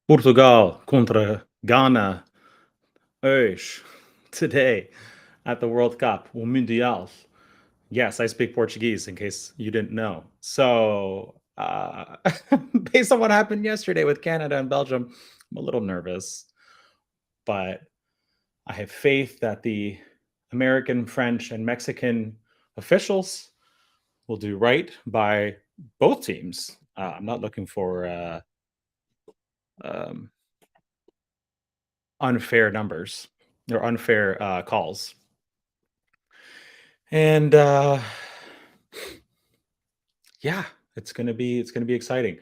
Portugal contra Ghana hoje, today at the World Cup, o Mundial. Yes, I speak Portuguese in case you didn't know. So, based on what happened yesterday with Canada and Belgium, I'm a little nervous, but I have faith that the American, French, and Mexican officials will do right by both teams. I'm not looking for um, unfair numbers or unfair calls. And yeah, it's gonna be exciting.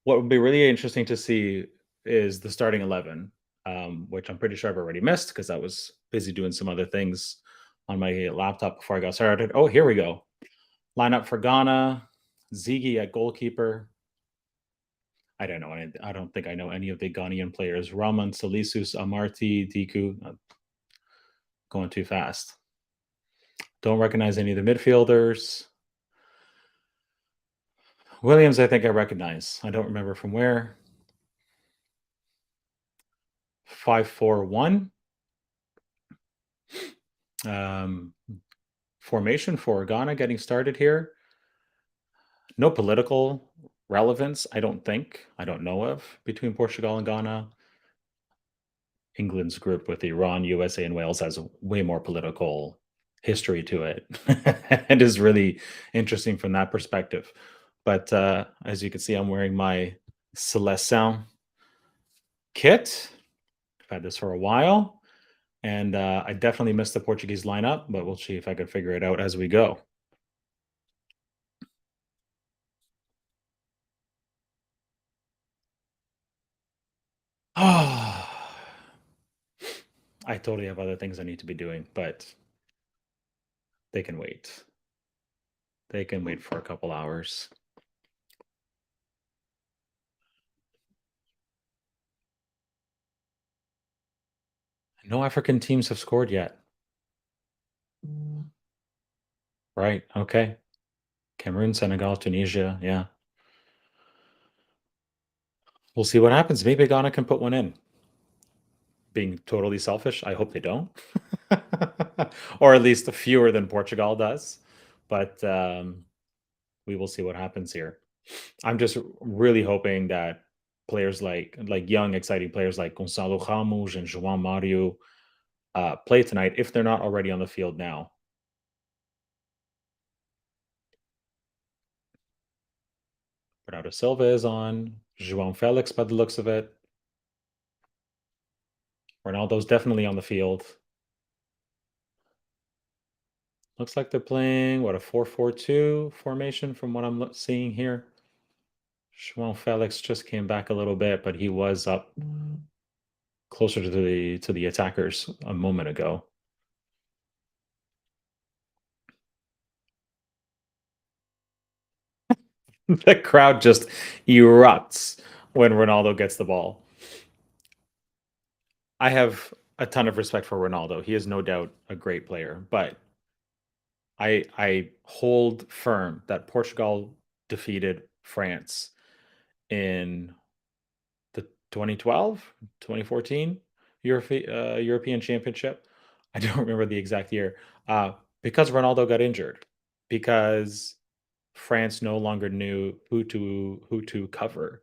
What would be really interesting to see is the starting 11, which I'm pretty sure I've already missed because I was busy doing some other things on my laptop before I got started. Oh, here we go. Lineup for Ghana, Ziggy at goalkeeper. I don't know. I don't think I know any of the Ghanaian players. Raman, Salisus, Amarty, Diku. Going too fast. Don't recognize any of the midfielders. Williams, I think I recognize. I don't remember from where. 5-4-1. Um, Formation for Ghana getting started here. No political relevance, I don't think. I don't know of between Portugal and Ghana. England's group with Iran, USA, and Wales has way more political history to it. It is really interesting from that perspective. But as you can see, I'm wearing my Seleção kit. I've had this for a while. And I definitely missed the Portuguese lineup, but we'll see if I can figure it out as we go. Oh, I totally have other things I need to be doing, but they can wait. They can wait for a couple hours. No African teams have scored yet. Right. Okay. Cameroon, Senegal, Tunisia. Yeah. We'll see what happens. Maybe Ghana can put one in. Being totally selfish, I hope they don't. Or at least fewer than Portugal does. But we will see what happens here. I'm just really hoping that players like young, exciting players like Gonzalo Ramos and João Mario play tonight if they're not already on the field now. Bernardo Silva is on. João Felix, by the looks of it. Ronaldo's definitely on the field. Looks like they're playing what, a 4-4-2 formation from what I'm seeing here. João Felix just came back a little bit, but he was up closer to the attackers a moment ago. The crowd just erupts when Ronaldo gets the ball. I have a ton of respect for Ronaldo. He is no doubt a great player, but I hold firm that Portugal defeated France in the 2012, 2014 European Championship. I don't remember the exact year. Because Ronaldo got injured, because France no longer knew who to cover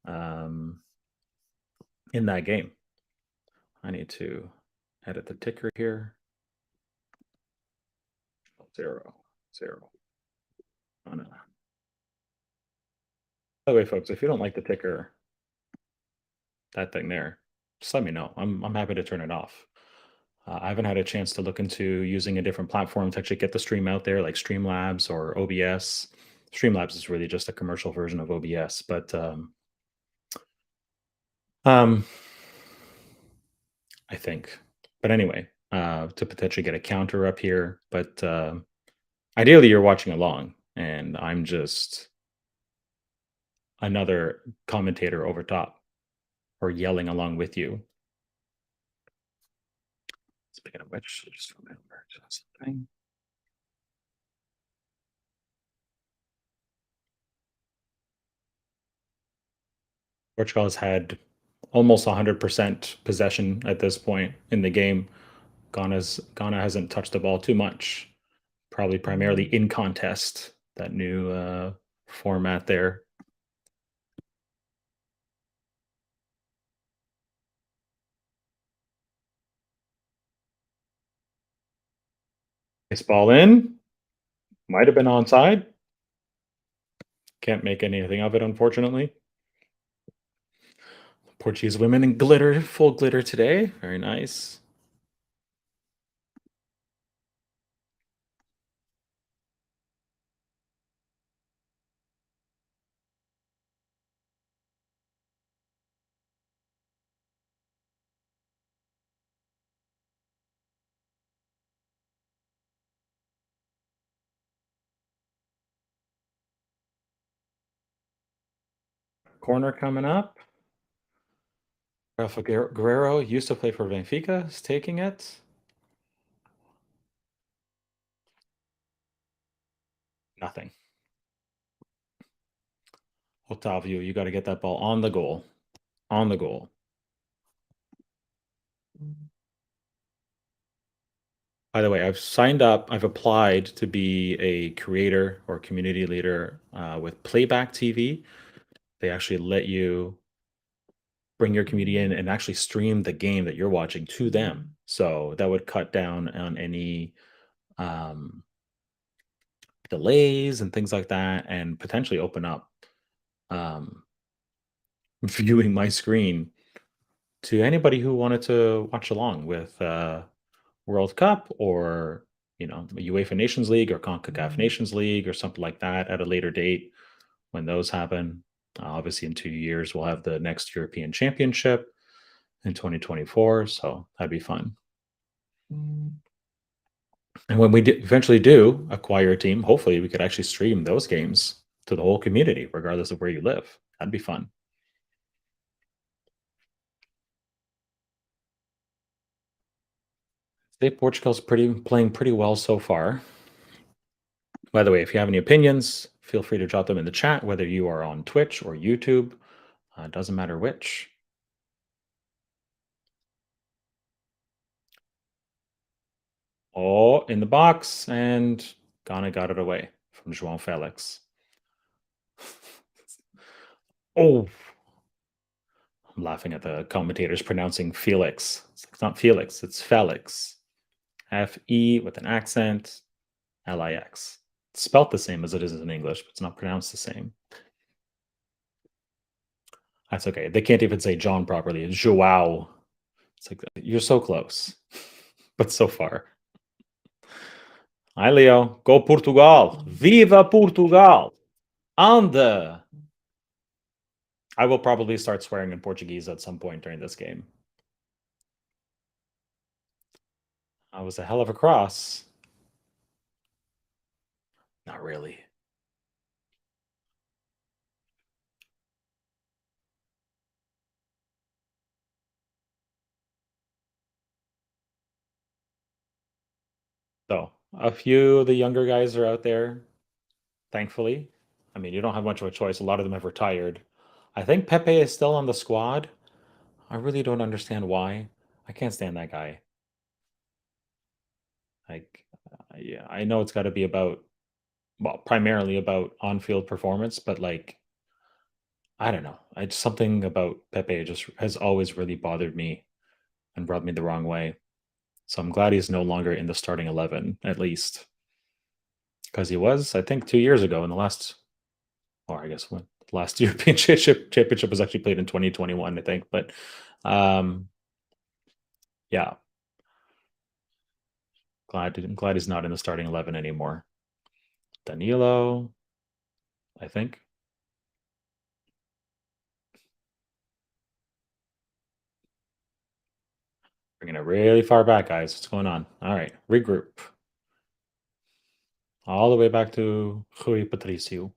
um, in that game. I need to edit the ticker here. 0-0. Oh, no. By the way, folks, if you don't like the ticker, that thing there, just let me know. I'm happy to turn it off. I haven't had a chance to look into using a different platform to actually get the stream out there, like Streamlabs or OBS. Streamlabs is really just a commercial version of OBS, but um, I think. But anyway, to potentially get a counter up here, but ideally you're watching along, and I'm just another commentator over top or yelling along with you. Speaking of which, just remember something. Portugal has had almost 100% possession at this point in the game. Ghana hasn't touched the ball too much, probably primarily in contest, that new format there. Nice ball in. Might have been onside. Can't make anything of it, unfortunately. Portuguese women in glitter, full glitter today. Very nice. Corner coming up. Rafa Guerrero used to play for Benfica, is taking it. Nothing. Otavio, you got to get that ball on the goal. On the goal. By the way, I've signed up, I've applied to be a creator or community leader with Playback TV. They actually let you bring your community in and actually stream the game that you're watching to them. So that would cut down on any um, delays and things like that, and potentially open up um, viewing my screen to anybody who wanted to watch along with World Cup or UEFA Nations League or CONCACAF Nations League or something like that at a later date when those happen. Obviously, in 2 years we'll have the next European Championship in 2024, so that'd be fun. And when we eventually do acquire a team, hopefully we could actually stream those games to the whole community, regardless of where you live. That'd be fun. I think Portugal's playing pretty well so far. By the way, if you have any opinions, feel free to drop them in the chat, whether you are on Twitch or YouTube. Doesn't matter which. Oh, in the box, and Ghana got it away from João Felix. Oh, I'm laughing at the commentators pronouncing Felix. It's not Felix, it's Felix. F-E with an accent, L-I-X. It's spelt the same as it is in English, but it's not pronounced the same. That's okay. They can't even say John properly. It's Joao. It's like, you're so close, but so far. Hi, Leo. Go Portugal. Viva Portugal. Anda. I will probably start swearing in Portuguese at some point during this game. That was a hell of a cross. Not really. So, a few of the younger guys are out there, thankfully. I mean, you don't have much of a choice. A lot of them have retired. I think Pepe is still on the squad. I really don't understand why. I can't stand that guy. Like, yeah, I know it's got to be about, well, primarily about on-field performance, but like, I don't know. Something about Pepe just has always really bothered me and rubbed me the wrong way. So I'm glad he's no longer in the starting 11, at least, because he was, I think, 2 years ago in the last, or I guess when the last European championship was actually played in 2021, I think. But yeah, I'm glad he's not in the starting 11 anymore. Danilo, I think. Bringing it really far back, guys. What's going on? All right, regroup. All the way back to Rui Patricio.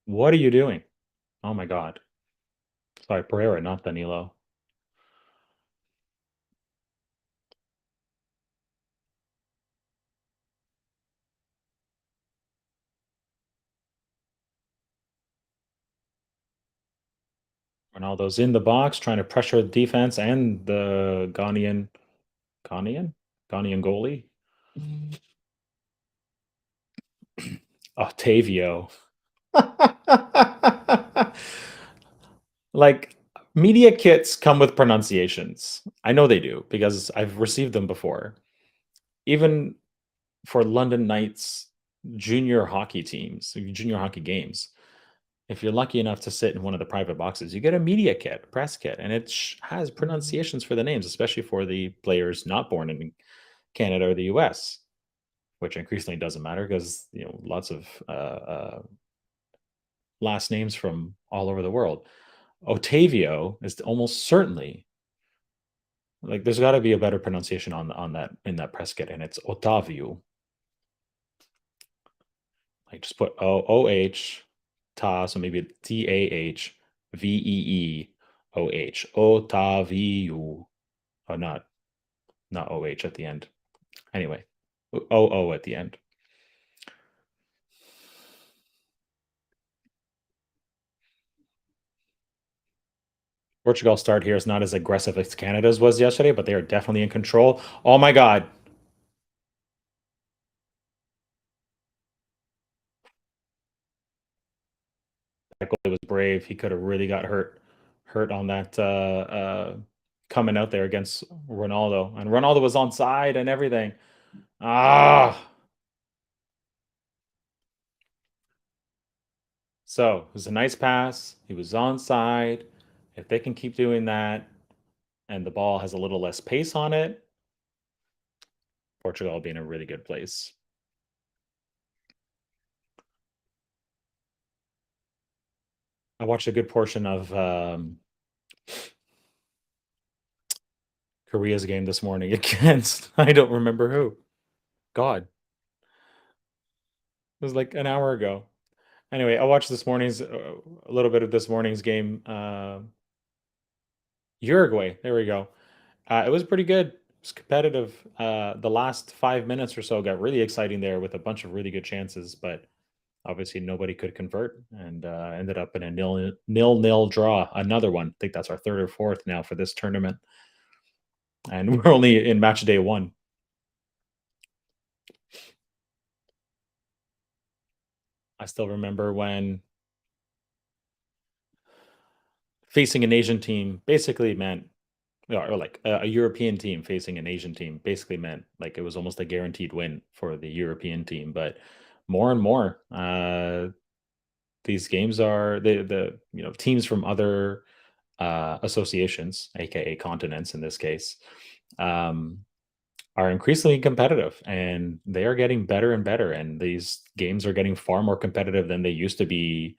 What are you doing? Oh my God. Sorry, Pereira, not Danilo. Ronaldo's in the box trying to pressure the defense and the Ghanaian? Ghanaian goalie? Otavio. Like, media kits come with pronunciations. I know they do because I've received them before. Even for London Knights junior hockey teams, junior hockey games, if you're lucky enough to sit in one of the private boxes, you get a media kit, press kit, and it has pronunciations for the names, especially for the players not born in Canada or the US, which increasingly doesn't matter because lots of last names from all over the world. Otavio is almost certainly like there's got to be a better pronunciation on that in that press kit, and it's Otavio. Like just put O-H ta, so maybe T-A-H-V-E-E-O-H. Otavio. Oh, not O-H at the end. Anyway, O-O at the end. Portugal's start here is not as aggressive as Canada's was yesterday, but they are definitely in control. Oh my God. That goalie was brave. He could have really got hurt on that coming out there against Ronaldo. And Ronaldo was on side and everything. Ah. So it was a nice pass. He was on side. If they can keep doing that and the ball has a little less pace on it, Portugal will be in a really good place. I watched a good portion of Korea's game this morning against, I don't remember who. God, it was like an hour ago. Anyway, I watched this morning's a little bit of this morning's game. Uruguay, there we go. It was pretty good. It was competitive. The last 5 minutes or so got really exciting there with a bunch of really good chances, but obviously nobody could convert and ended up in a nil draw. Another one. I think that's our third or fourth now for this tournament, and we're only in match day one. I still remember when facing an Asian team basically meant, or like a European team facing an Asian team basically meant like it was almost a guaranteed win for the European team. But more and more, these games are the teams from other associations, aka continents in this case, um, are increasingly competitive, and they are getting better and better. And these games are getting far more competitive than they used to be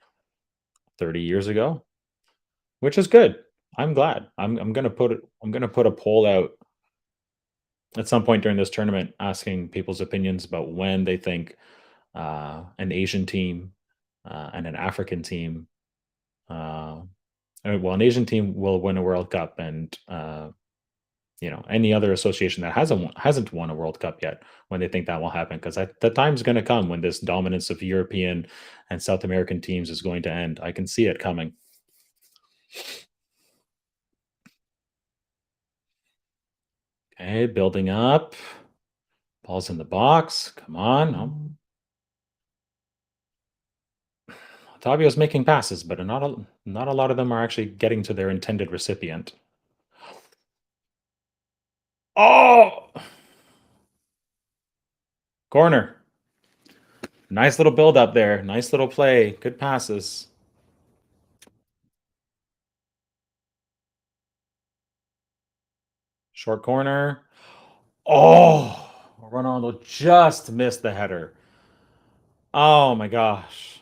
30 years ago, which is good. I'm glad. I'm gonna put a poll out at some point during this tournament asking people's opinions about when they think an Asian team and an African team, uh, well, an Asian team will win a World Cup, and any other association that hasn't won a World Cup yet, when they think that will happen, because the time's going to come when this dominance of European and South American teams is going to end. I can see it coming. Okay, building up. Ball's in the box. Come on. Otavio's making passes, but not a lot of them are actually getting to their intended recipient. Oh! Corner. Nice little build up there. Nice little play. Good passes. Short corner. Oh! Ronaldo just missed the header. Oh my gosh.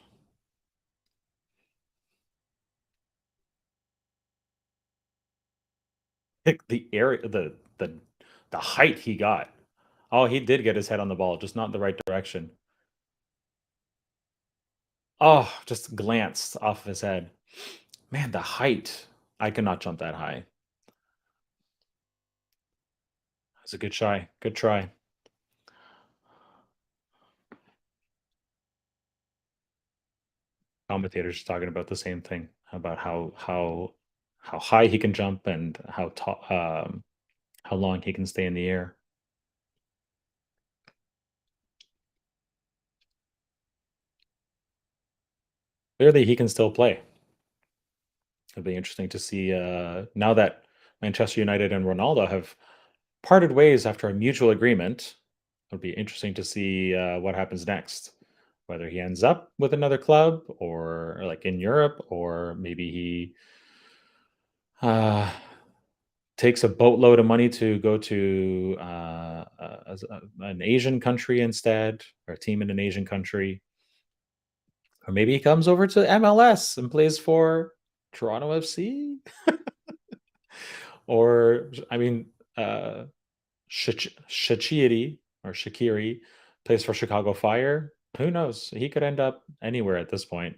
The area, the height he got. Oh, he did get his head on the ball, just not in the right direction. Oh, just glanced off of his head. Man, the height. I could not jump that high. That's a good try. Good try. Commentators talking about the same thing about how how high he can jump and how tall, how long he can stay in the air. Clearly, he can still play. It'll be interesting to see now that Manchester United and Ronaldo have parted ways after a mutual agreement. It'll be interesting to see what happens next. Whether he ends up with another club or like in Europe, or maybe he uh, takes a boatload of money to go to an Asian country instead, or a team in an Asian country. Or maybe he comes over to MLS and plays for Toronto FC. Or, I mean, Shakiri plays for Chicago Fire. Who knows? He could end up anywhere at this point.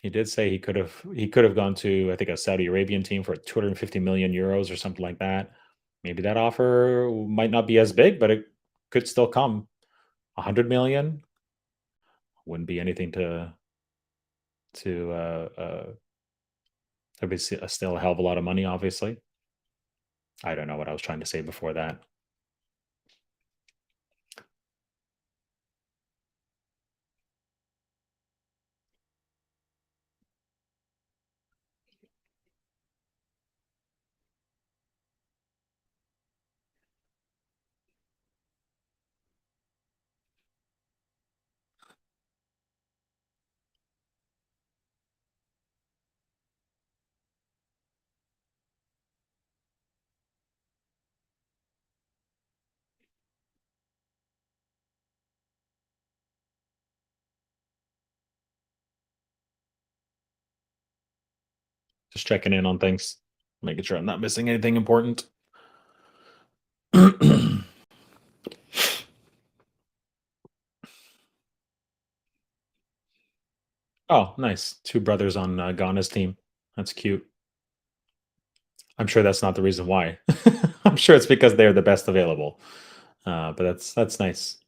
He did say he could have gone to, I think, a Saudi Arabian team for 250 million euros or something like that. Maybe that offer might not be as big, but it could still come. 100 million wouldn't be anything to that'd be still a hell of a lot of money, obviously. I don't know what I was trying to say before that. Just checking in on things, making sure I'm not missing anything important. Oh, nice. Two brothers on Ghana's team. That's cute. I'm sure that's not the reason why. I'm sure it's because they're the best available. But that's nice.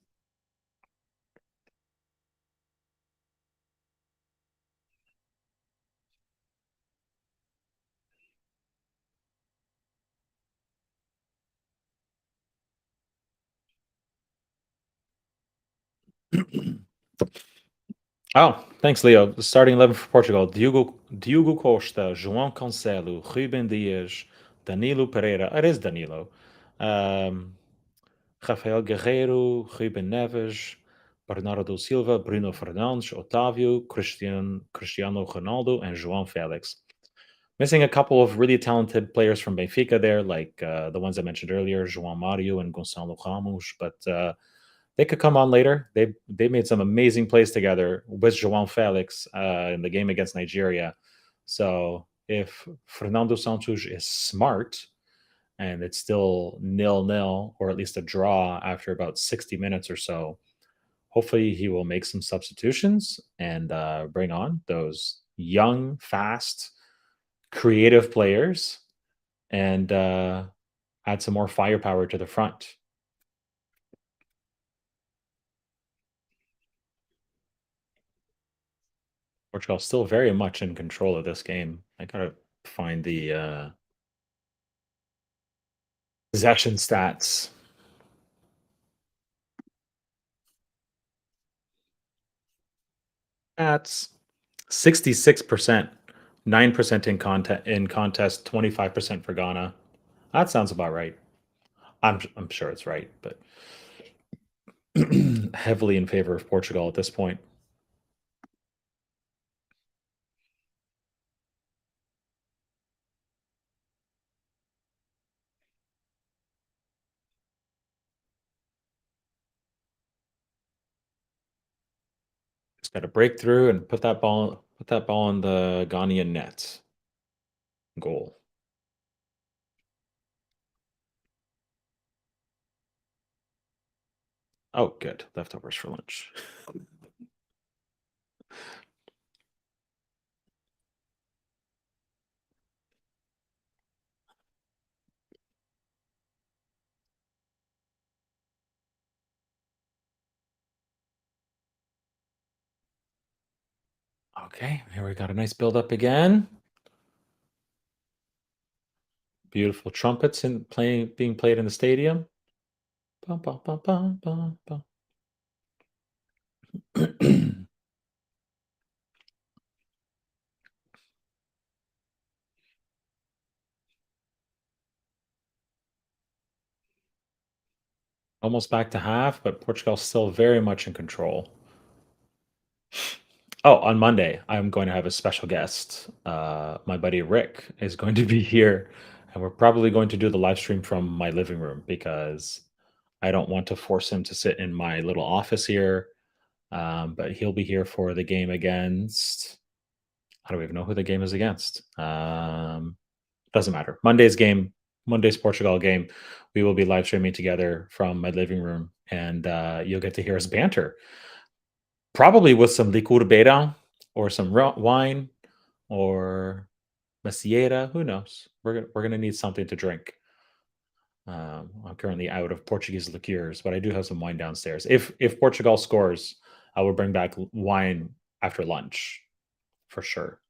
Oh, thanks, Leo. The starting 11 for Portugal: Diogo Costa, João Cancelo, Ruben Dias, Danilo Pereira. It is Danilo. Um, Rafael Guerreiro, Ruben Neves, Bernardo Silva, Bruno Fernandes, Otávio, Cristiano Ronaldo, and João Felix. Missing a couple of really talented players from Benfica there, like the ones I mentioned earlier, João Mario and Gonçalo Ramos, but they could come on later. They made some amazing plays together with João Felix in the game against Nigeria. So if Fernando Santos is smart and it's still 0-0 or at least a draw after about 60 minutes or so, hopefully he will make some substitutions and bring on those young, fast, creative players and add some more firepower to the front. Portugal still very much in control of this game. I gotta find the possession stats. That's 66%, 9% in contest, 25% for Ghana. That sounds about right. I'm sure it's right, but heavily in favor of Portugal at this point. Just got to break through and put that ball in the Ghanaian net. Goal. Oh, good. Leftovers for lunch. Okay, here we got a nice build up again. Beautiful trumpets and playing being played in the stadium. Bum, bum, bum, bum, bum, bum. Almost back to half, but Portugal's still very much in control. Oh, on Monday, I'm going to have a special guest. My buddy Rick is going to be here, and we're probably going to do the live stream from my living room because I don't want to force him to sit in my little office here. But he'll be here for the game against. I don't even know who the game is against. Doesn't matter. Monday's Portugal game. We will be live streaming together from my living room, and you'll get to hear us banter. Probably with some liqueur beira or some wine or macieira. Who knows? We're gonna need something to drink. I'm currently out of Portuguese liqueurs, but I do have some wine downstairs. If Portugal scores, I will bring back wine after lunch for sure.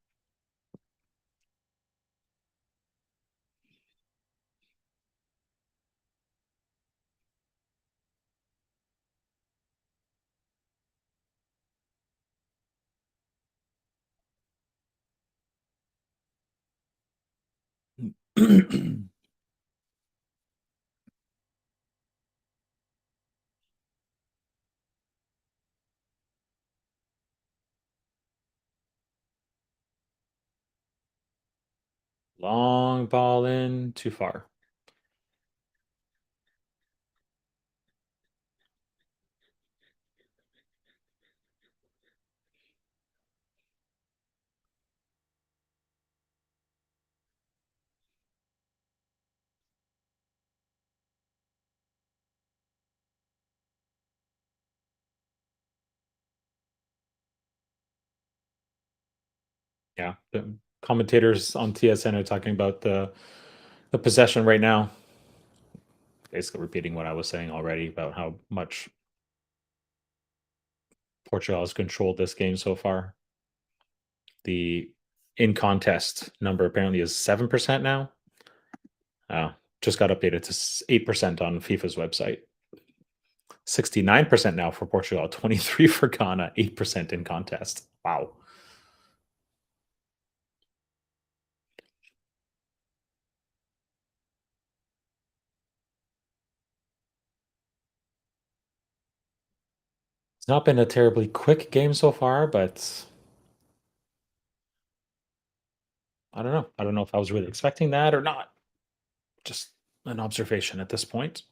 Long ball in, too far. Yeah, the commentators on TSN are talking about the possession right now. Basically repeating what I was saying already about how much Portugal has controlled this game so far. The in contest number apparently is 7% now. Just got updated to 8% on FIFA's website. 69% now for Portugal, 23 for Ghana, 8% in contest. Wow. It's not been a terribly quick game so far, but I don't know. I don't know if I was really expecting that or not. Just an observation at this point.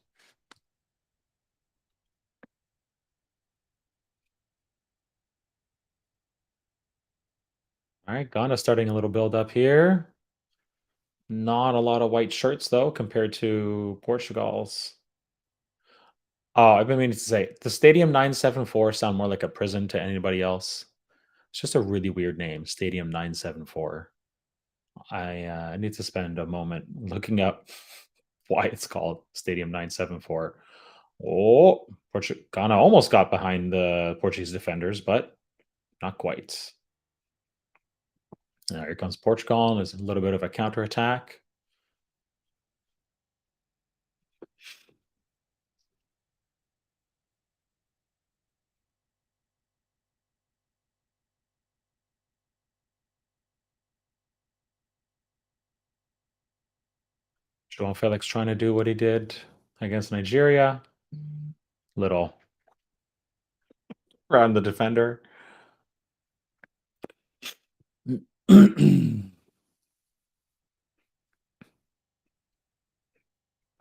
All right, Ghana starting a little build up here. Not a lot of white shirts though compared to Portugal's. Oh, I've been meaning to say the Stadium 974 sound more like a prison to anybody else. It's just a really weird name, Stadium 974. I need to spend a moment looking up why it's called Stadium 974. Oh, Ghana almost got behind the Portuguese defenders, but not quite. Now here comes Portugal, and there's a little bit of a counterattack. João Felix trying to do what he did against Nigeria. Little around the defender.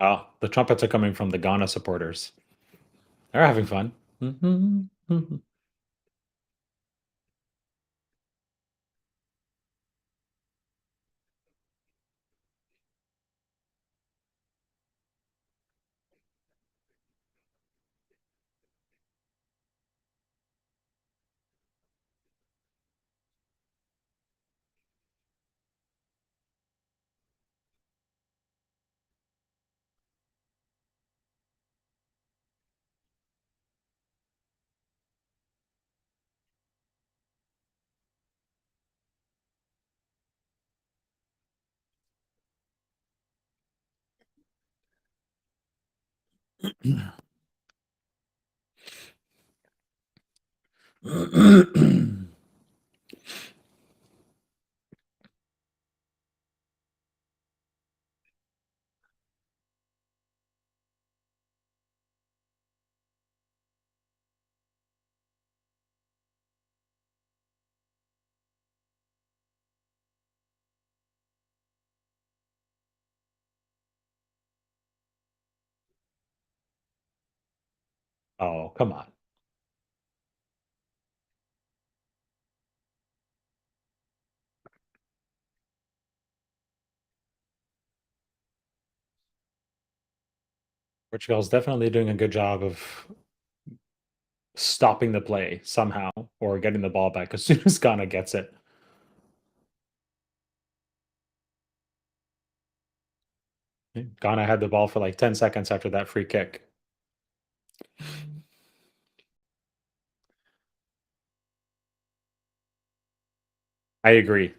Oh, the trumpets are coming from the Ghana supporters. They're having fun. Oh, come on. Portugal's definitely doing a good job of stopping the play somehow or getting the ball back as soon as Ghana gets it. Ghana had the ball for like 10 seconds after that free kick. I agree.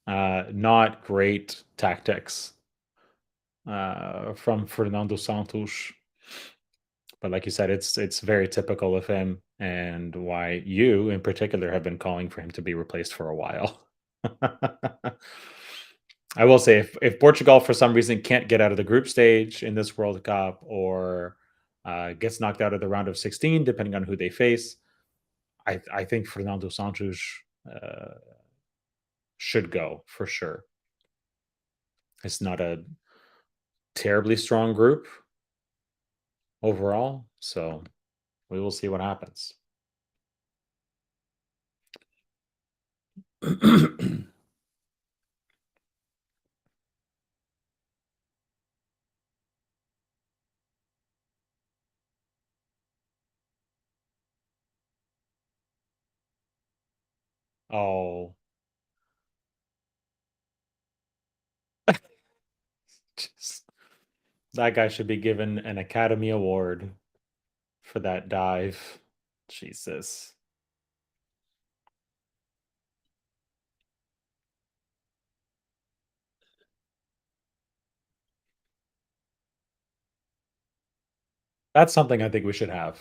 Not great tactics from Fernando Santos, but like you said, it's very typical of him, and why you in particular have been calling for him to be replaced for a while. I will say, if Portugal for some reason can't get out of the group stage in this World Cup, or gets knocked out of the round of 16, depending on who they face, I think Fernando Santos uh, should go for sure. It's not a terribly strong group overall, so we will see what happens. Oh, jeez. That guy should be given an Academy Award for that dive. Jesus. That's something I think we should have.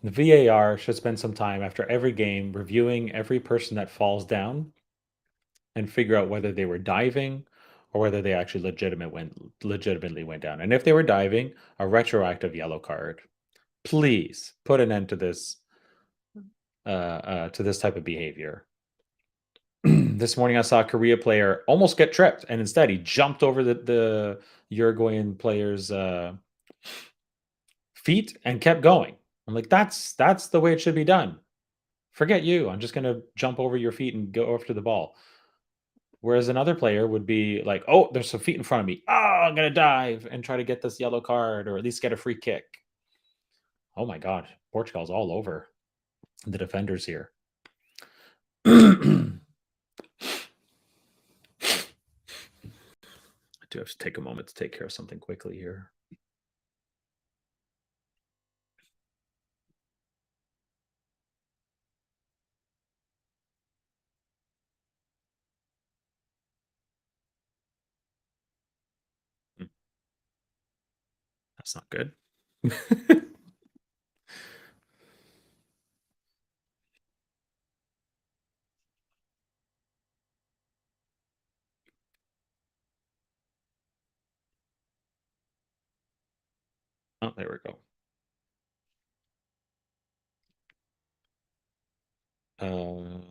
The VAR should spend some time after every game reviewing every person that falls down and figure out whether they were diving or whether they actually legitimately went down. And if they were diving, a retroactive yellow card. Please put an end to this type of behavior. This morning, I saw a Korea player almost get tripped, and instead he jumped over the Uruguayan player's feet and kept going. I'm like, that's the way it should be done. Forget you. I'm just gonna jump over your feet and go after the ball. Whereas another player would be like, "Oh, there's some feet in front of me. Oh, I'm gonna dive and try to get this yellow card or at least get a free kick." Oh my god, Portugal's all over the defenders here. I do have to take a moment to take care of something quickly here. Mm, that's not good. Oh, there we go. Uh,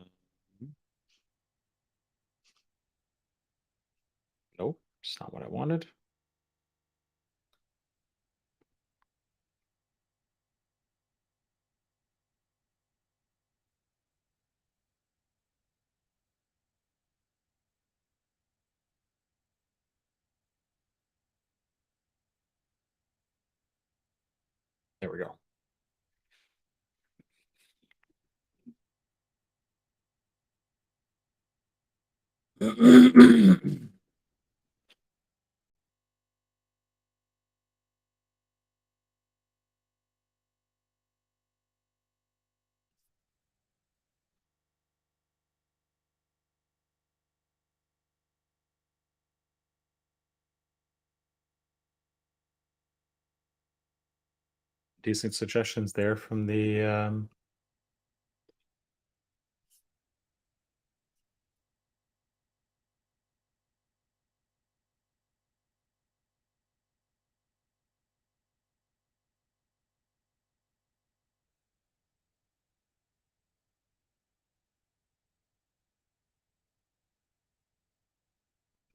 nope, it's not what I wanted. There we go. decent suggestions there from the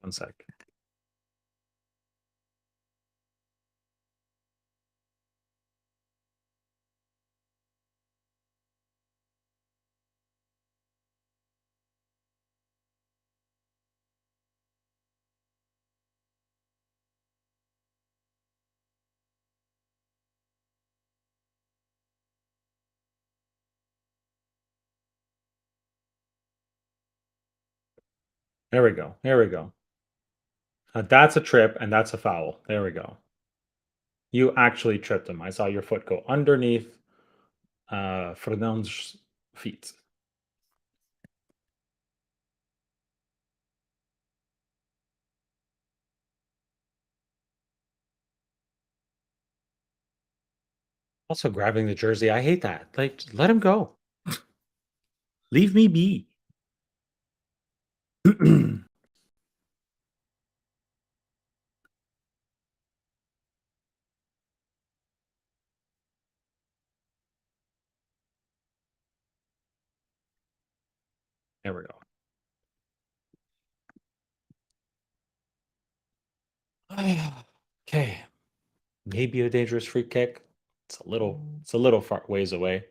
1 sec. There we go. There we go. That's a trip and that's a foul. There we go. You actually tripped him. I saw your foot go underneath Fernand's feet. Also grabbing the jersey. I hate that. Like, let him go. Leave me be. There we go. Okay. Maybe a dangerous free kick. It's a little far ways away.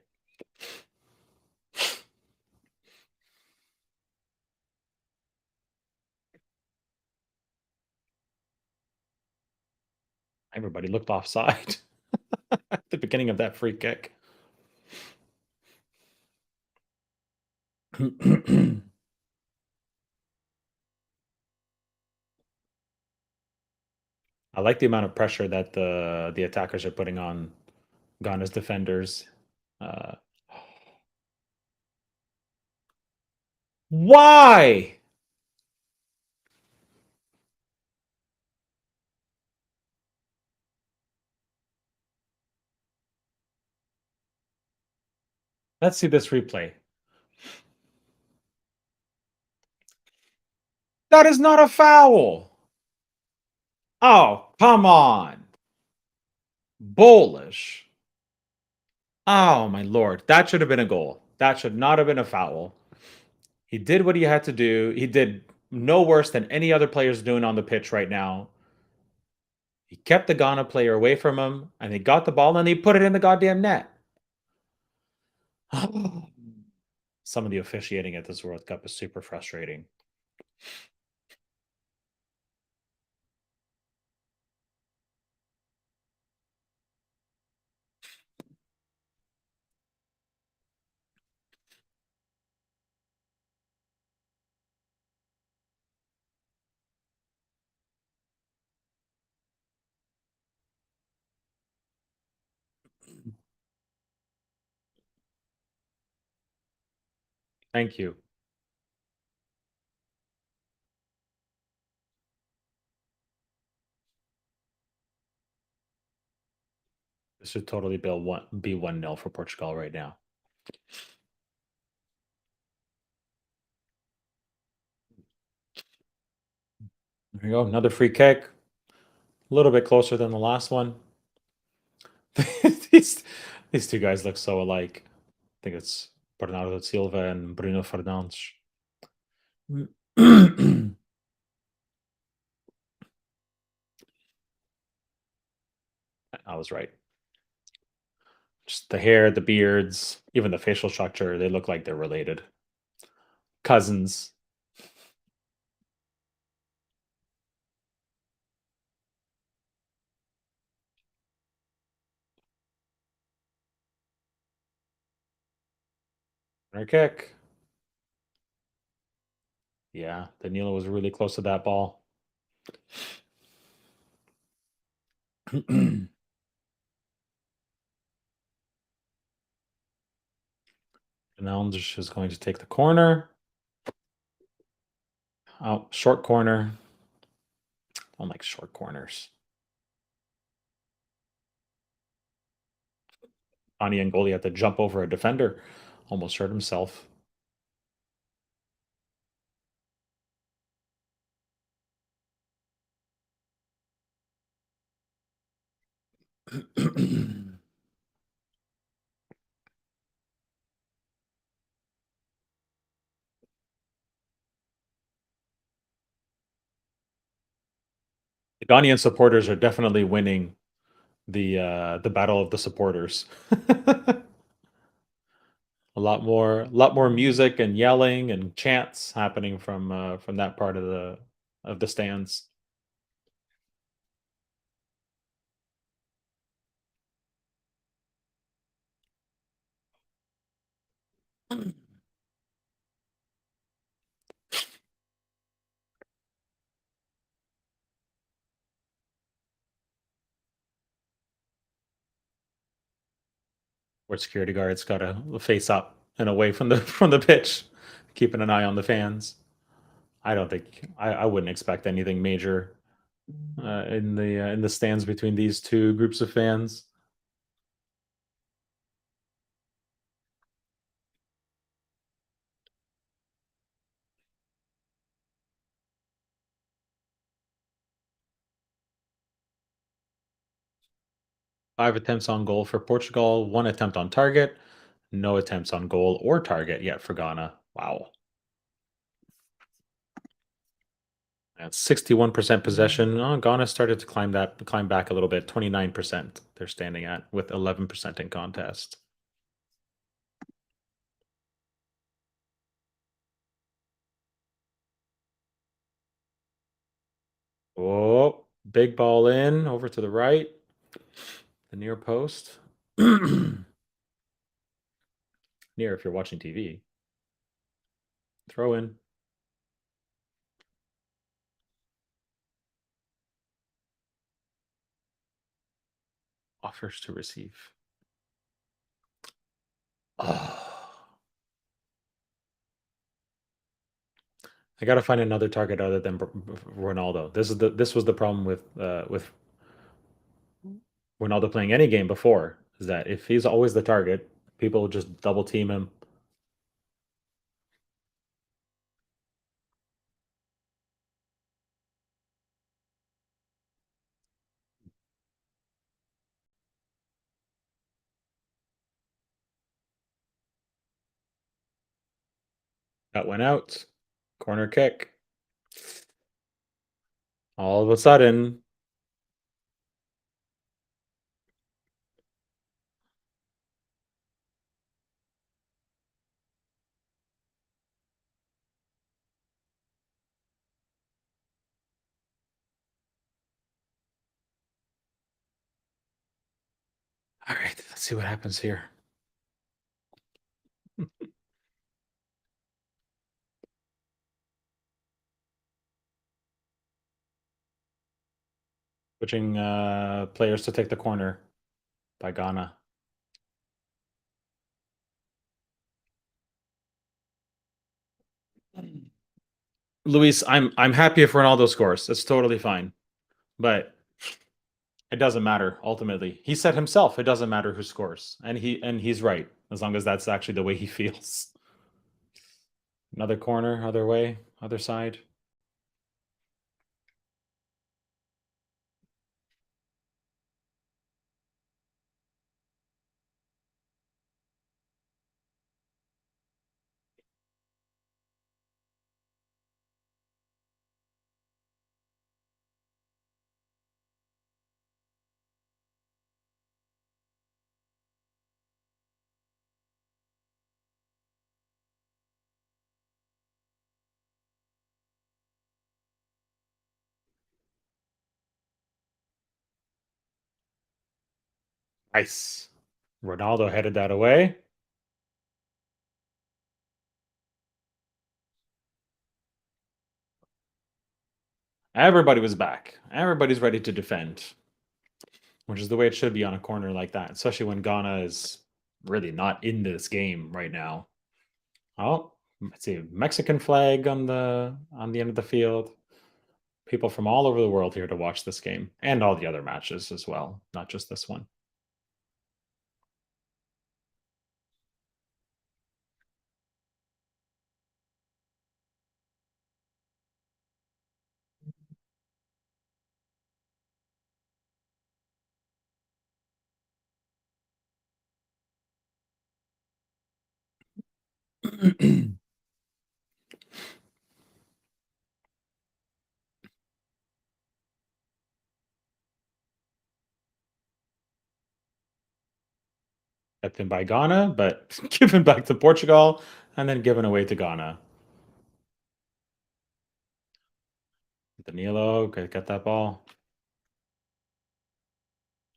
Everybody looked offside at the beginning of that free kick. I like the amount of pressure that the attackers are putting on Ghana's defenders. Uh, why? Let's see this replay. That is not a foul. Oh, come on. Bullish. Oh, my lord. That should have been a goal. That should not have been a foul. He did what he had to do. He did no worse than any other player's doing on the pitch right now. He kept the Ghana player away from him, and they got the ball and they put it in the goddamn net. Some of the officiating at this World Cup is super frustrating. Thank you. This should totally be 1-0 for Portugal right now. There you go. Another free kick. A little bit closer than the last one. these, these two guys look so alike. I think it's Bernardo Silva and Bruno Fernandes. I was right. Just the hair, the beards, even the facial structure, they look like they're related. Cousins. Corner kick. Yeah, Danilo was really close to that ball. Fernandes is going to take the corner. Oh, short corner. I don't like short corners. Ani Ngoli had to jump over a defender, almost hurt himself. The Ghanaian supporters are definitely winning the battle of the supporters. A lot more music and yelling and chants happening from that part of the stands. Where security guards gotta face up and away from the from the pitch, keeping an eye on the fans. I don't think I wouldn't expect anything major in the stands between these two groups of fans. 5 attempts on goal for Portugal, 1 attempt on target, no attempts on goal or target yet for Ghana. Wow. At 61% possession. Oh, Ghana started to climb back a little bit. 29% they're standing at with 11% in contest. Oh, big ball in over to the right. The near post. Near if you're watching TV. Throw in. Offers to receive. Oh. I gotta find another target other than Ronaldo. This was the problem with Ronaldo playing any game before. Is that if he's always the target, people will just double team him. That went out. Corner kick. All of a sudden, all right, let's see what happens here. Switching players to take the corner by Ghana. Luis, I'm happy if Ronaldo scores. That's totally fine. But it doesn't matter ultimately. He said himself it doesn't matter who scores. And he's right, as long as that's actually the way he feels. Another corner, other way, other side. Nice. Ronaldo headed that away. Everybody was back. Everybody's ready to defend, which is the way it should be on a corner like that, especially when Ghana is really not in this game right now. Oh, let's see, Mexican flag on the end of the field. People from all over the world here to watch this game and all the other matches as well, not just this one. Captained by Ghana, but given back to Portugal and then given away to Ghana. Danilo, get that ball.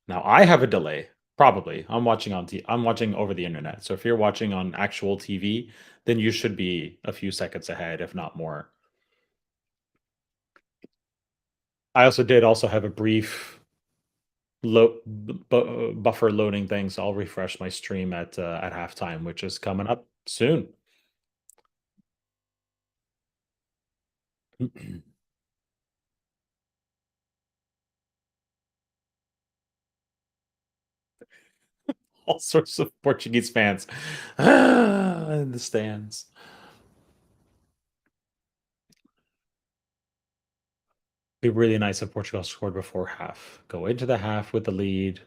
Now I have a delay. Probably. I'm watching over the internet. So if you're watching on actual TV, then you should be a few seconds ahead, if not more. I also have a brief buffer loading thing, so I'll refresh my stream at halftime, which is coming up soon. All sorts of Portuguese fans in the stands. Be really nice if Portugal scored before half. Go into the half with the lead,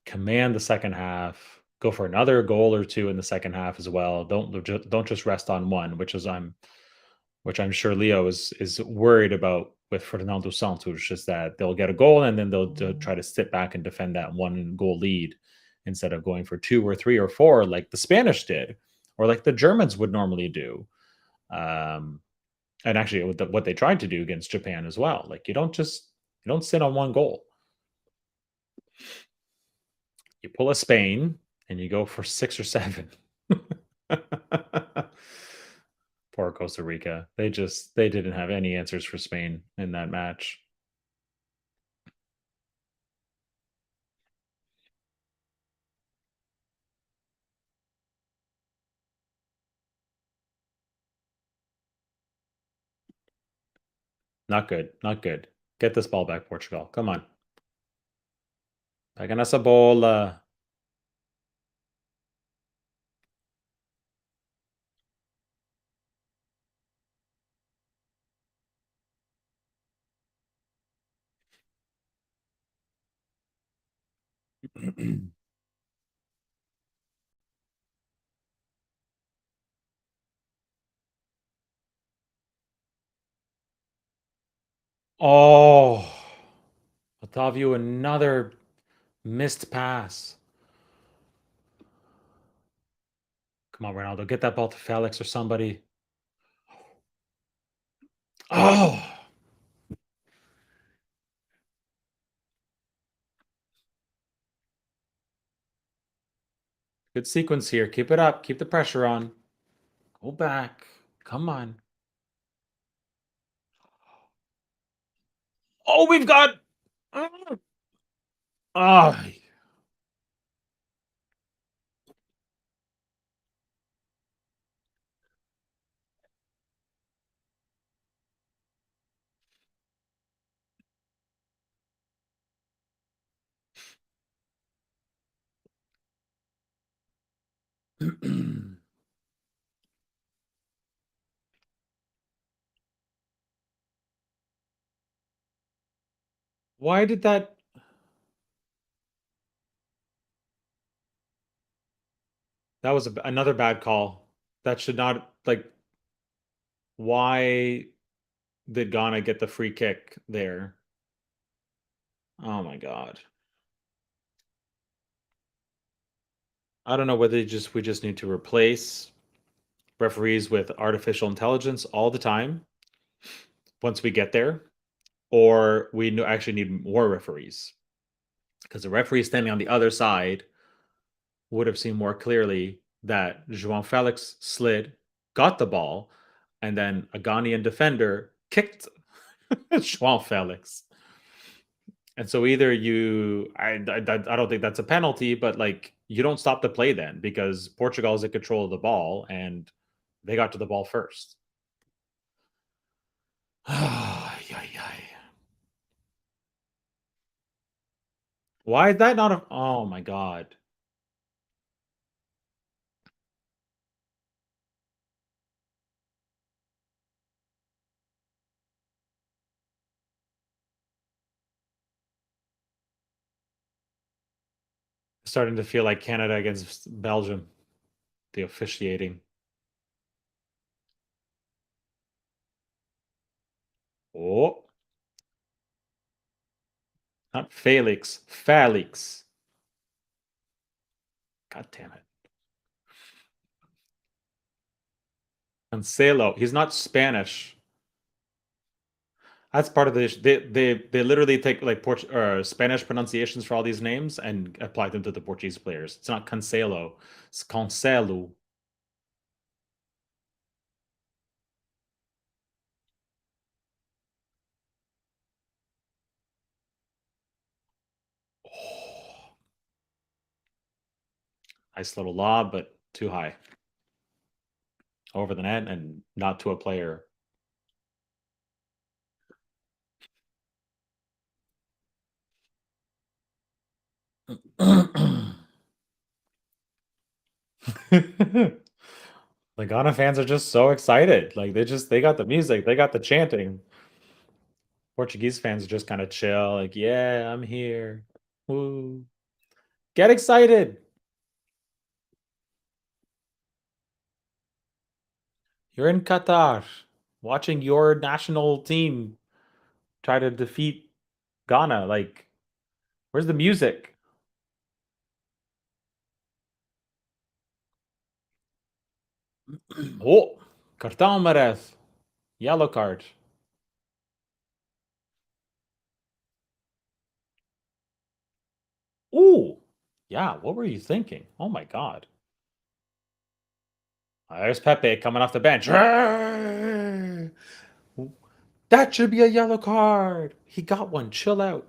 command the second half, go for another goal or two in the second half as well. Don't just rest on one, which I'm sure Leo is worried about with Fernando Santos, is that they'll get a goal and then they'll try to sit back and defend that one goal lead instead of going for two or three or four like the Spanish did, or like the Germans would normally do. Um, and actually, what they tried to do against Japan as well. Like you don't sit on one goal. You pull a Spain and you go for six or seven. Poor Costa Rica. They didn't have any answers for Spain in that match. Not good. Not good. Get this ball back, Portugal. Come on. Pega nessa bola. Oh, Otavio, another missed pass. Come on, Ronaldo. Get that ball to Felix or somebody. Oh, good sequence here. Keep it up. Keep the pressure on. Go back. Come on. Oh, we've got. Ah. Why did that? That was another bad call. That should not like. Why did Ghana get the free kick there? Oh my god. I don't know whether we just need to replace referees with artificial intelligence all the time once we get there, or we actually need more referees because the referee standing on the other side would have seen more clearly that João Felix slid, got the ball, and then a Ghanaian defender kicked João Felix. And so either I don't think that's a penalty, but like you don't stop the play then because Portugal is in control of the ball and they got to the ball first. Why is that not a? Oh my god! Starting to feel like Canada against Belgium, the officiating. Oh, not Felix. Felix. God damn it. Cancelo. He's not Spanish. That's part of the issue. They literally take like Spanish pronunciations for all these names and apply them to the Portuguese players. It's not Cancelo. It's Cancelo. Oh, nice little lob, but too high. Over the net and not to a player. The Ghana fans are just so excited. Like they got the music, they got the chanting. Portuguese fans are just kind of chill, like, yeah, I'm here. Woo. Get excited. You're in Qatar watching your national team try to defeat Ghana. Like, where's the music? Oh, cartão amarelo. Yellow card. Ooh. Yeah, what were you thinking? Oh my god. There's Pepe coming off the bench. That should be a yellow card. He got one. Chill out.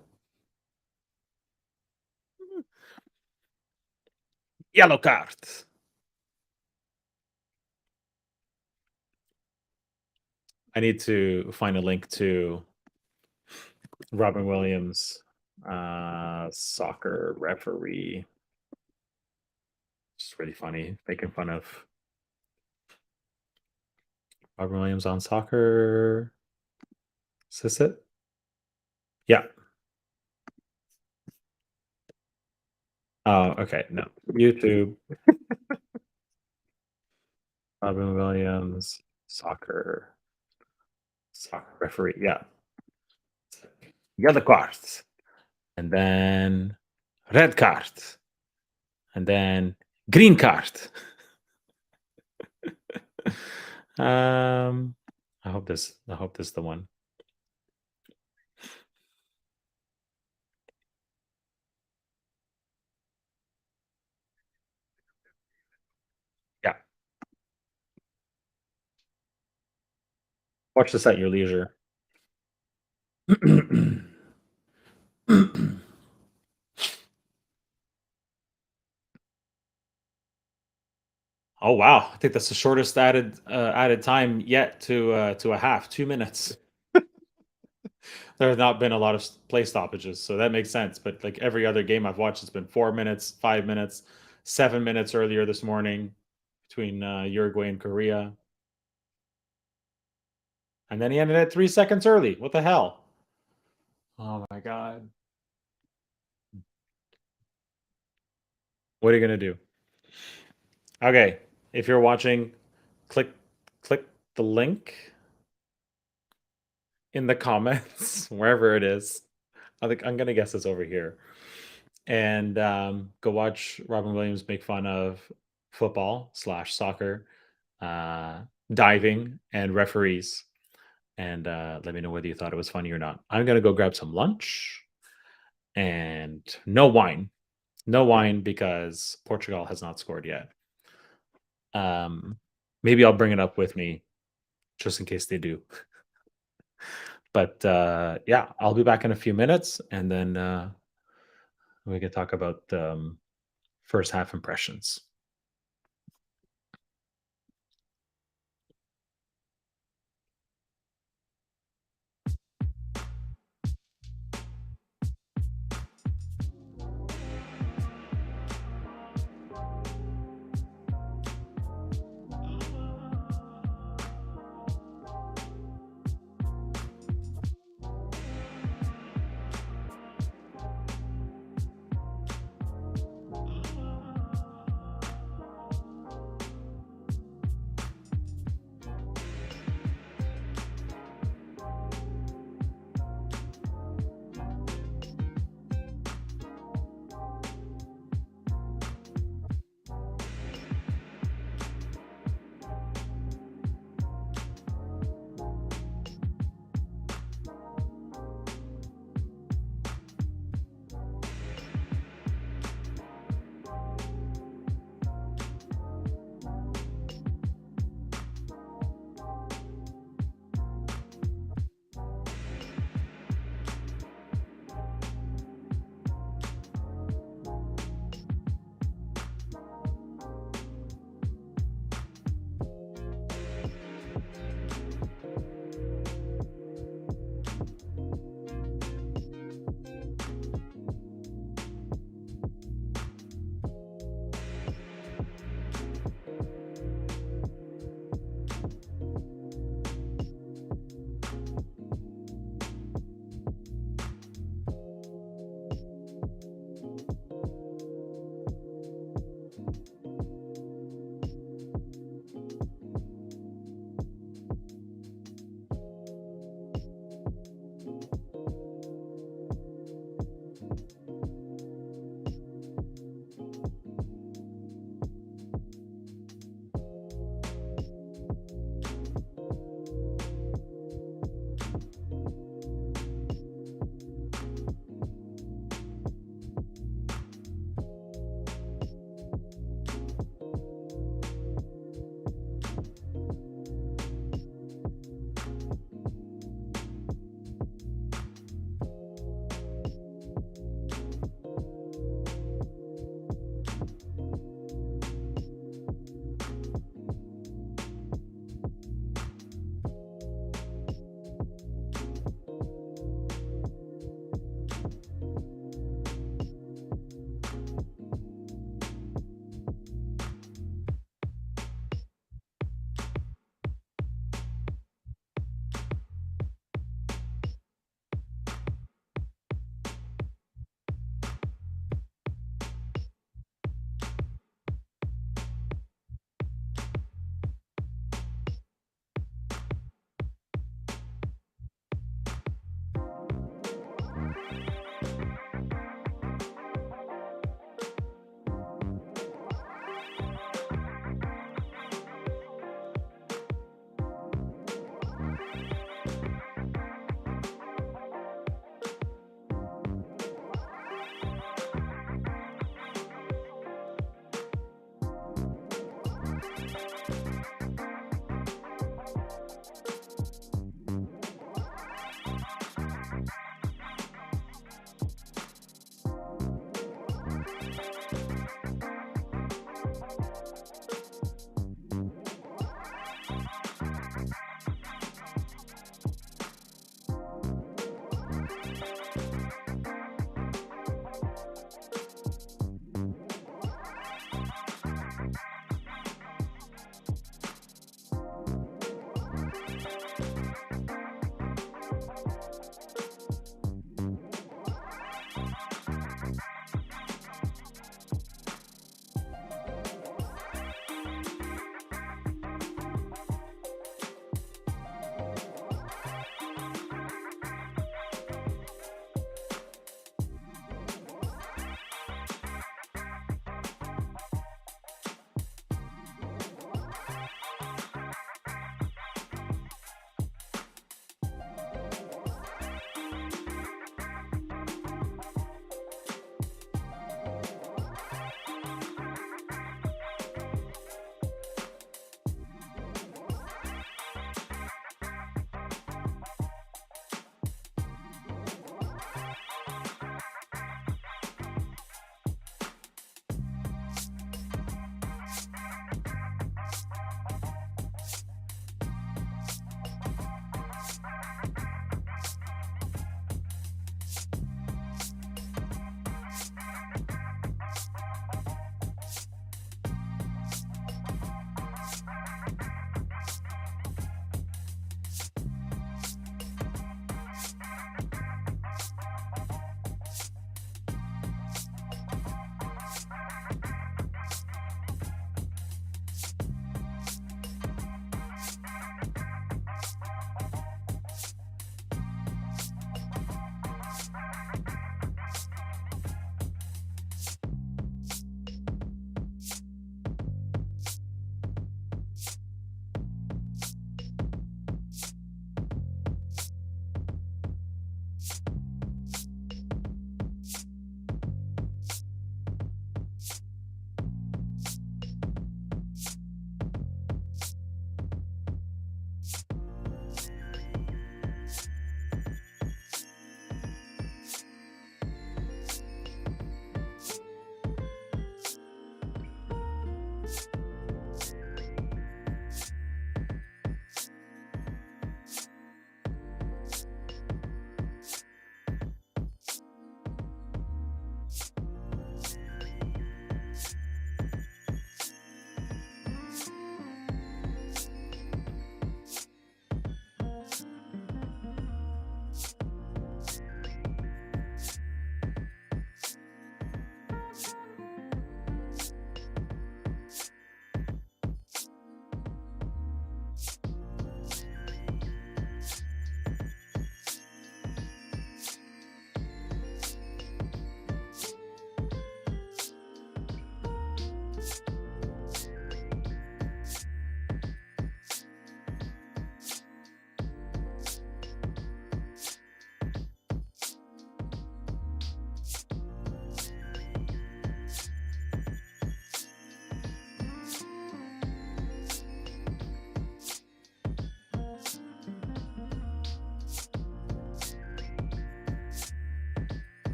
Yellow card. I need to find a link to Robin Williams, soccer referee. It's really funny making fun of Robin Williams on soccer. Is this it? Yeah. Oh, okay. No. YouTube. Robin Williams, soccer referee. Yeah. Yellow cards. And then red card. And then green card. I hope this is the one. Yeah. Watch this at your leisure. Oh wow! I think that's the shortest added time yet to a half. 2 minutes. There have not been a lot of play stoppages, so that makes sense. But like every other game I've watched, it's been 4 minutes, 5 minutes, 7 minutes earlier this morning between Uruguay and Korea, and then he ended at 3 seconds early. What the hell? Oh my god! What are you gonna do? Okay, if you're watching, click the link in the comments wherever it is. I think I'm gonna guess it's over here. And go watch Robin Williams make fun of football/soccer, diving, and referees. And let me know whether you thought it was funny or not. I'm gonna go grab some lunch and no wine. No wine because Portugal has not scored yet. Maybe I'll bring it up with me just in case they do. But yeah, I'll be back in a few minutes and then we can talk about first half impressions.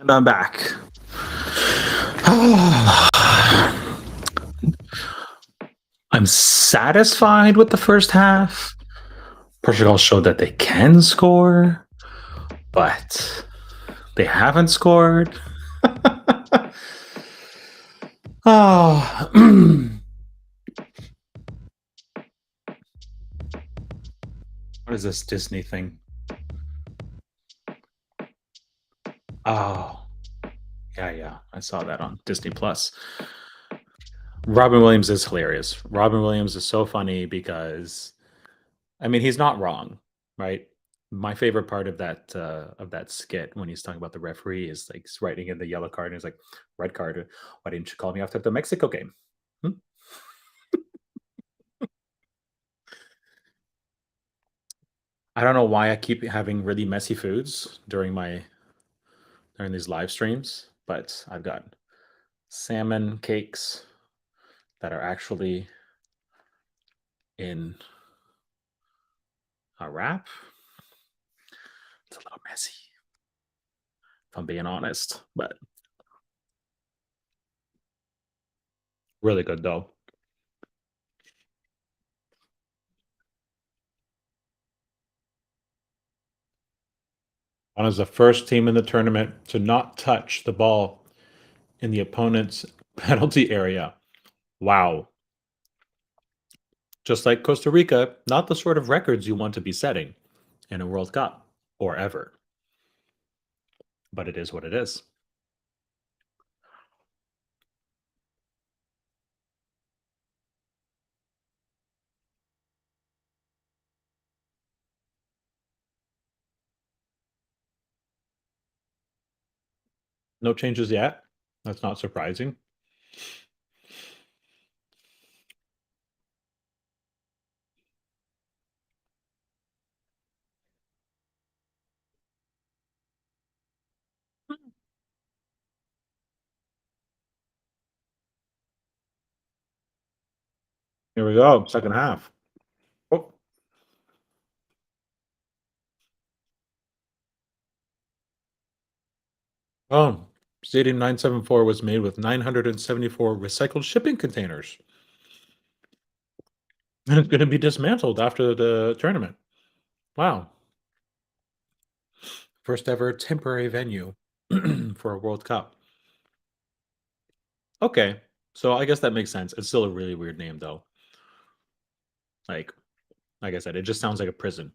And I'm back. I'm satisfied with the first half. Portugal showed that they can score, but they haven't scored. Oh, what is this Disney thing? Oh, yeah, yeah. I saw that on Disney Plus. Robin Williams is hilarious. Robin Williams is so funny because I mean he's not wrong, right? My favorite part of that skit when he's talking about the referee is like he's writing in the yellow card and he's like, red card, why didn't you call me after the Mexico game? Hmm? I don't know why I keep having really messy foods during these live streams, but I've got salmon cakes that are actually in a wrap. It's a little messy, if I'm being honest, but really good though. Ghana is the first team in the tournament to not touch the ball in the opponent's penalty area. Wow. Just like Costa Rica, not the sort of records you want to be setting in a World Cup or ever. But it is what it is. No changes yet. That's not surprising. Here we go. Second half. Oh, oh. Stadium 974 was made with 974 recycled shipping containers. And it's going to be dismantled after the tournament. Wow. First ever temporary venue for a World Cup. Okay. So I guess that makes sense. It's still a really weird name though. Like like I said, it just sounds like a prison.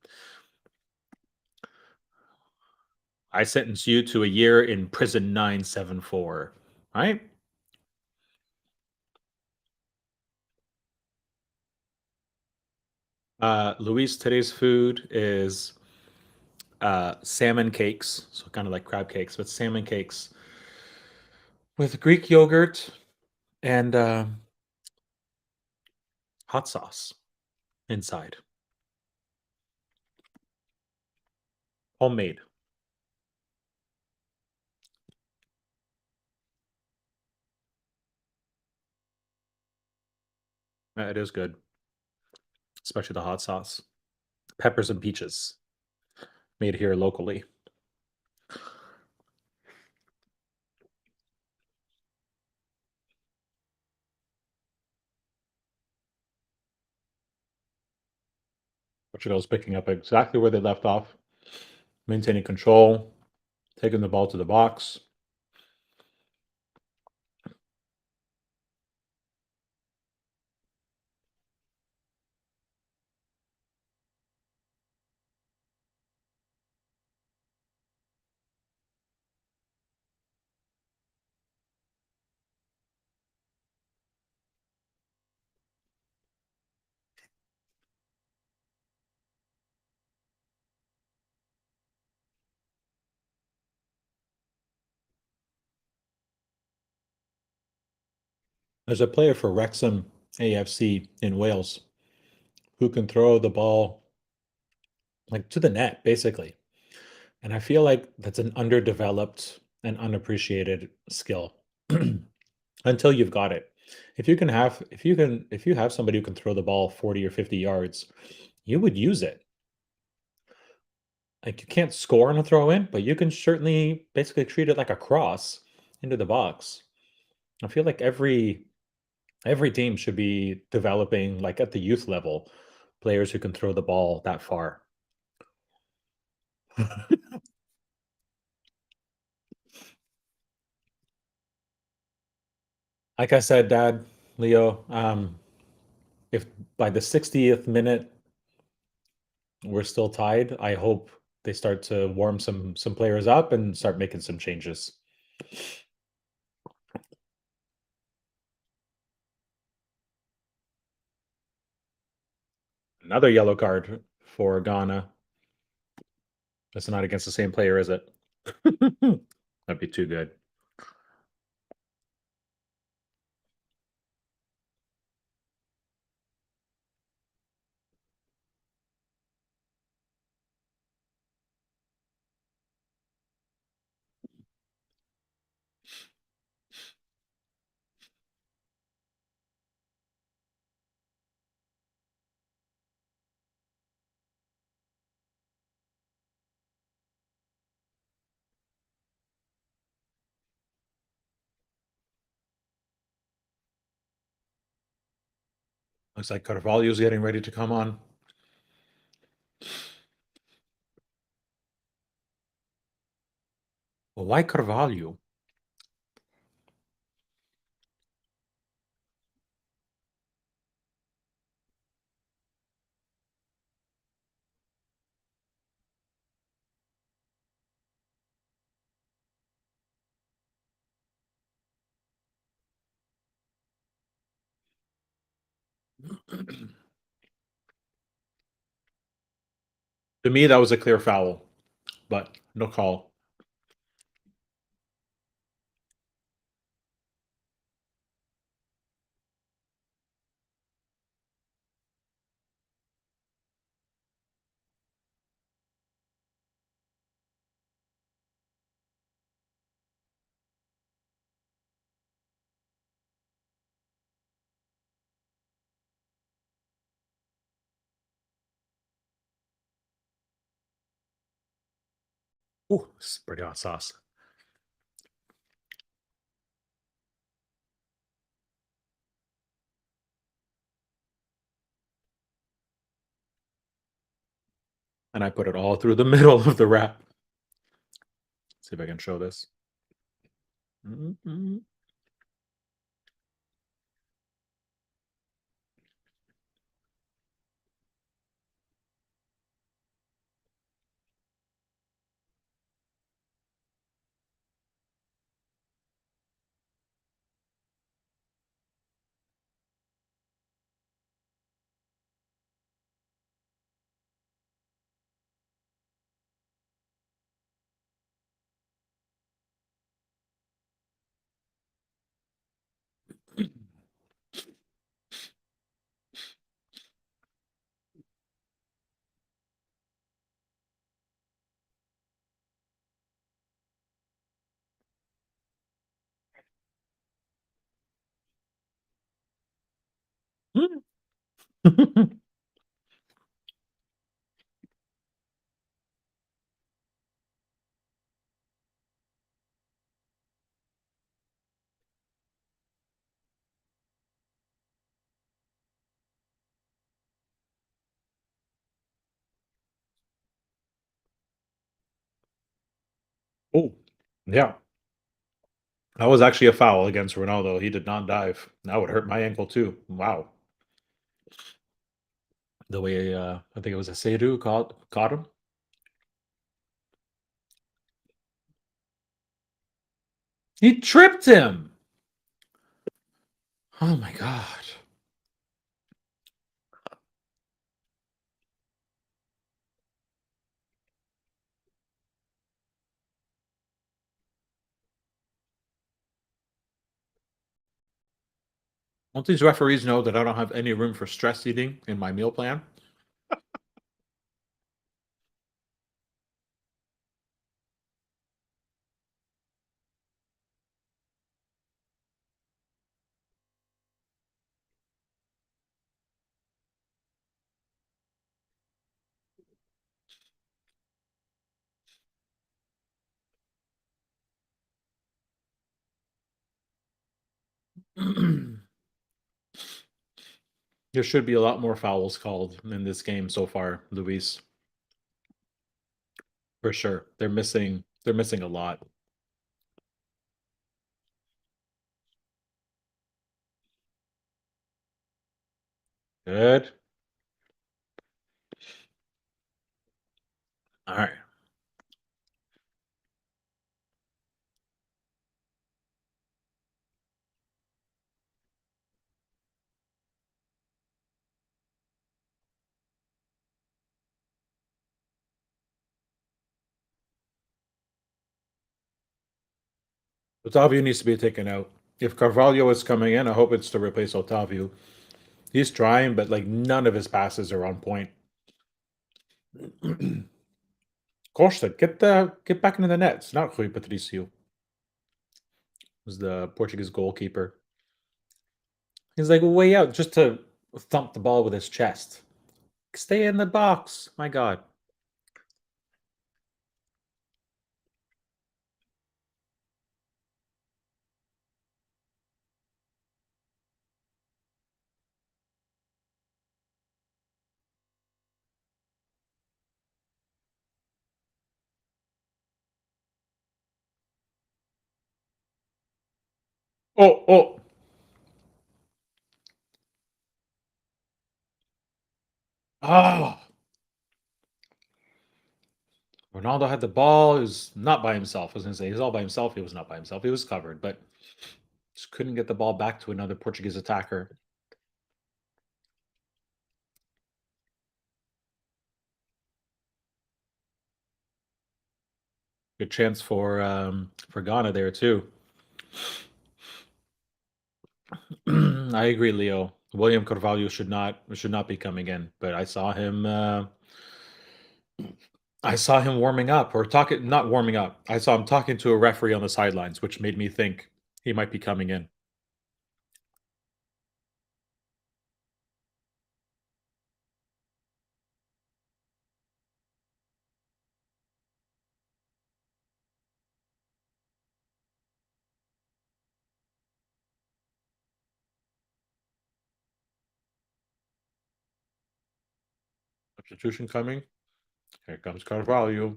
I sentence you to a year in prison 974. Right? Luis, today's food is salmon cakes, so kind of like crab cakes, but salmon cakes with Greek yogurt and hot sauce inside, homemade. It is good, especially the hot sauce. Peppers and peaches, made here locally. Portugal's picking up exactly where they left off, maintaining control, taking the ball to the box. There's a player for Wrexham AFC in Wales who can throw the ball like to the net, basically. And I feel like that's an underdeveloped and unappreciated skill until you've got it. If you have somebody who can throw the ball 40 or 50 yards, you would use it. Like, you can't score on a throw in, but you can certainly basically treat it like a cross into the box. I feel like every team should be developing, like, at the youth level, players who can throw the ball that far. Like I said, Dad, Leo, if by the 60th minute we're still tied, I hope they start to warm some players up and start making some changes. Another yellow card for Ghana. That's not against the same player, is it? That'd be too good. Looks like Carvalho's getting ready to come on. Well, why Carvalho? To me, that was a clear foul, but no call. Ooh, this is pretty hot sauce. And I put it all through the middle of the wrap. See if I can show this. Mhm. Oh, yeah. That was actually a foul against Ronaldo. He did not dive. That would hurt my ankle too. Wow. The way I think it was a Seidu caught him. He tripped him. Oh my god. Don't these referees know that I don't have any room for stress eating in my meal plan? There should be a lot more fouls called in this game so far, Luis, for sure. They're missing a lot. Good. All right. Otavio needs to be taken out. If Carvalho is coming in, I hope it's to replace Otavio. He's trying, but like none of his passes are on point. Costa, get back into the net. It's not Rui Patricio. Was the Portuguese goalkeeper. He's like way out just to thump the ball with his chest. Stay in the box. My God. Oh, oh. Ah. Ronaldo had the ball. He was not by himself. I was going to say he's all by himself. He was not by himself. He was covered, but just couldn't get the ball back to another Portuguese attacker. Good chance for Ghana there too. I agree, Leo. William Carvalho should not be coming in, but I saw him warming up or talking not warming up. I saw him talking to a referee on the sidelines, which made me think he might be coming in. Substitution coming. Here comes Carvalho.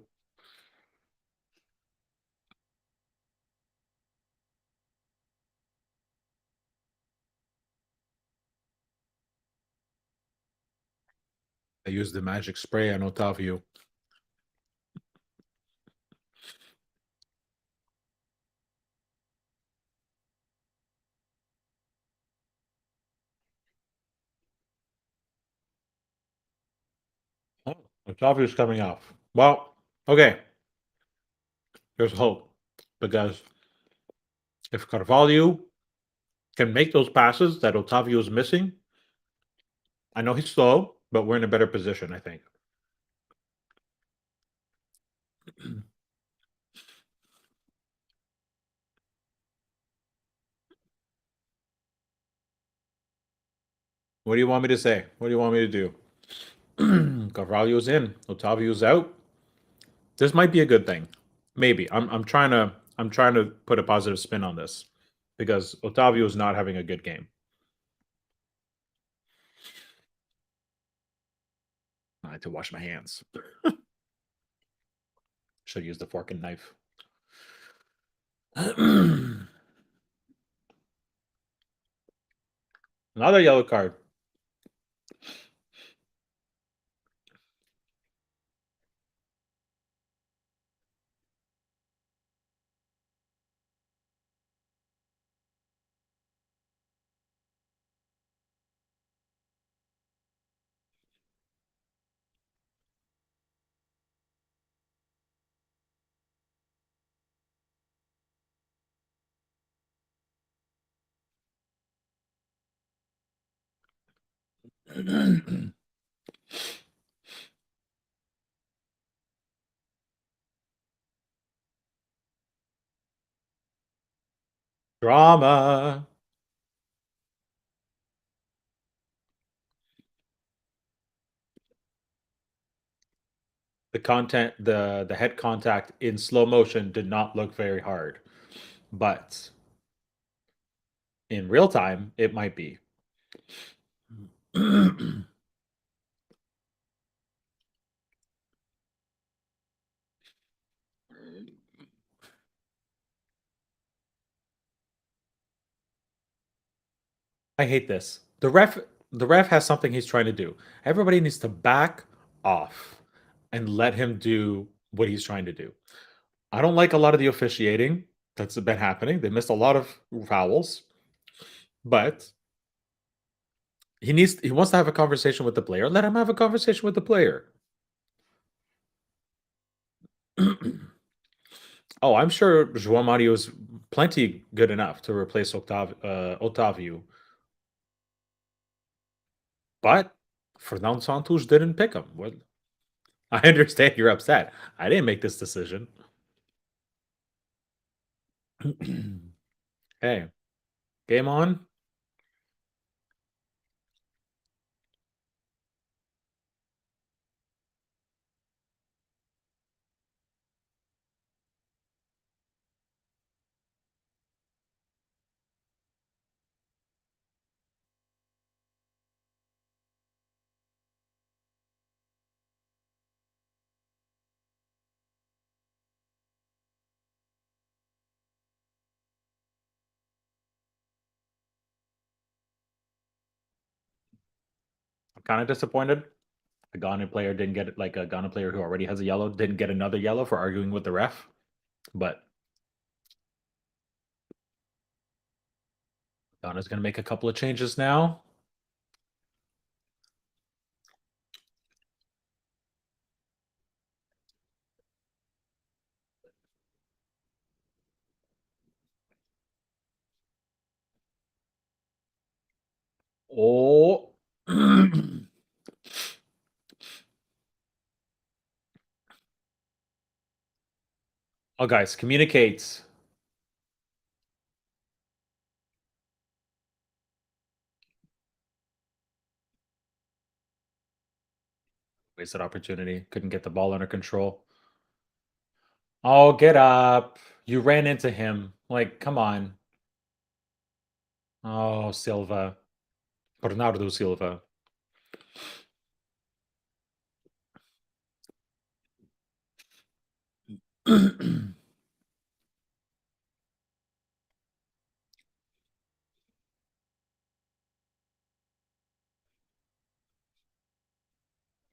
They used the magic spray on Otavio. Oh, Otavio's coming off. Well, okay. There's hope because if Carvalho can make those passes that Otavio is missing, I know he's slow, but we're in a better position, I think. What do you want me to say? What do you want me to do? Carvalho's in, Otavio's out. This might be a good thing. Maybe. I'm trying to put a positive spin on this because Otavio is not having a good game. I had to wash my hands. Should use the fork and knife. Another yellow card. Drama. The head contact in slow motion did not look very hard, but In real time, it might be. I hate this. The ref has something he's trying to do. Everybody needs to back off and let him do what he's trying to do. I don't like a lot of the officiating that's been happening. They missed a lot of fouls, but he wants to have a conversation with the player. Let him have a conversation with the player. Oh, I'm sure João Mario's plenty good enough to replace Otavio, but Fernando Santos didn't pick him. What? I understand you're upset. I didn't make this decision. Hey, game on. I'm kind of disappointed. A Ghana player didn't get it, like a Ghana player who already has a yellow didn't get another yellow for arguing with the ref. But Ghana's going to make a couple of changes now. Oh. Oh, guys, communicate. Wasted opportunity. Couldn't get the ball under control. Oh, get up. You ran into him. Like, come on. Oh, Silva. Bernardo Silva.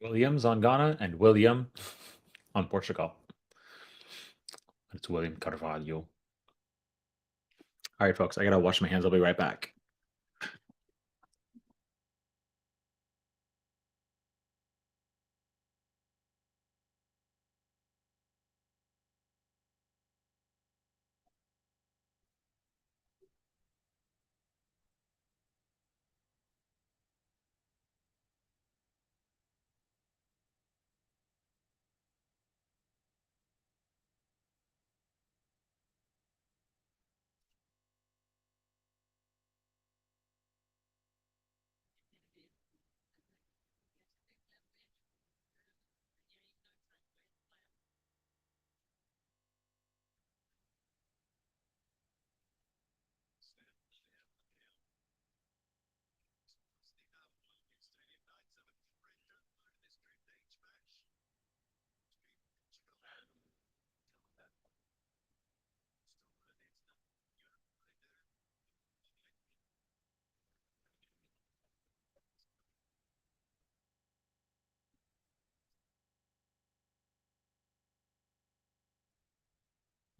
Williams on Ghana and William on Portugal. It's William Carvalho. All right, folks, I got to wash my hands. I'll be right back.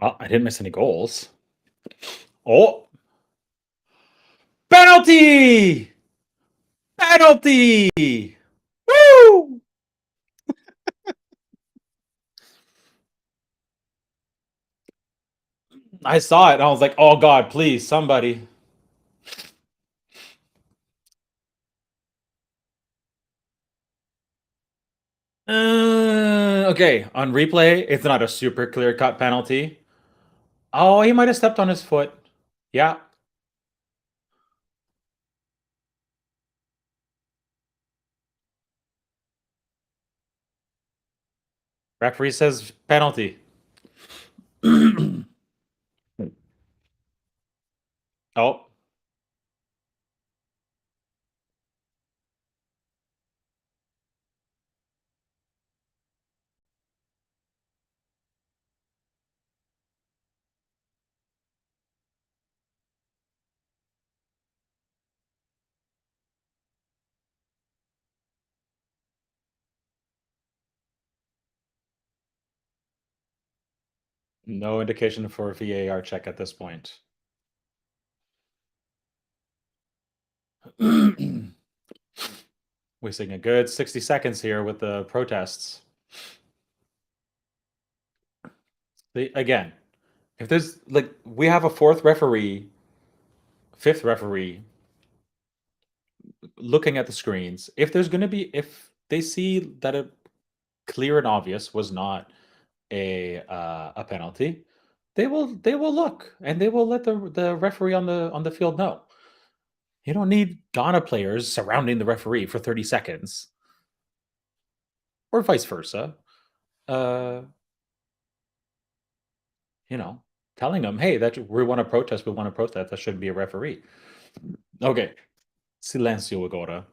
Well, I didn't miss any goals. Oh, penalty! Penalty! Woo! I saw it and I was like, oh God, please, somebody. Okay, on replay, it's not a super clear cut penalty. Oh, he might have stepped on his foot. Yeah. Referee says penalty. Oh, No indication for a VAR check at this point. Wasting a good 60 seconds here with the protests. Again, if there's like we have a fourth referee, fifth referee looking at the screens, if there's going to be if they see that it clear and obvious was not a penalty, they will look and they will let the referee on the field know. You don't need Ghana players surrounding the referee for 30 seconds or vice versa. Uh, you know, telling them, "Hey, that we want to protest, we want to protest. That shouldn't be a referee." Okay, silencio agora.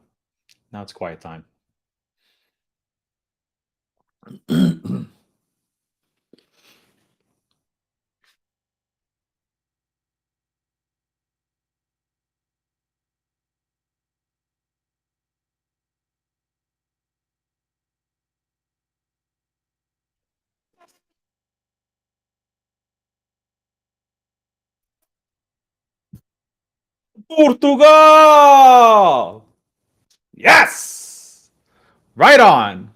Now it's quiet time. Portugal! Yes! Right on.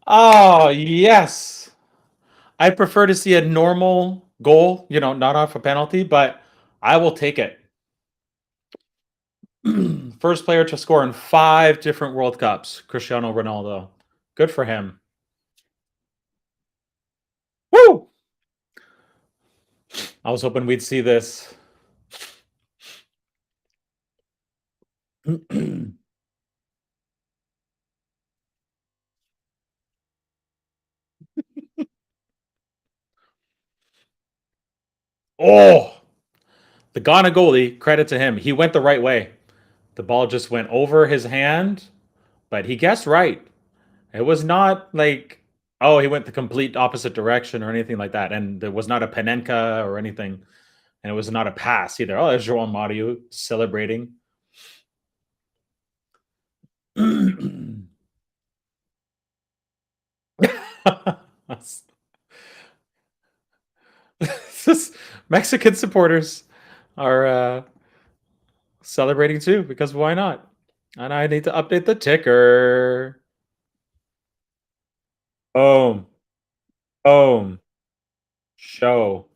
Oh, yes. I prefer to see a normal goal, not off a penalty, but I will take it. First player to score in 5 different World Cups, Cristiano Ronaldo. Good for him. Woo! I was hoping we'd see this. Oh, the Ghana goalie, credit to him. He went the right way. The ball just went over his hand, but he guessed right. It was not like, oh, he went the complete opposite direction or anything like that. And there was not a Panenka or anything. And it was not a pass either. Oh, there's João Mario celebrating. Mexican supporters are celebrating too, because why not? And I need to update the ticker. Boom. Boom. Show.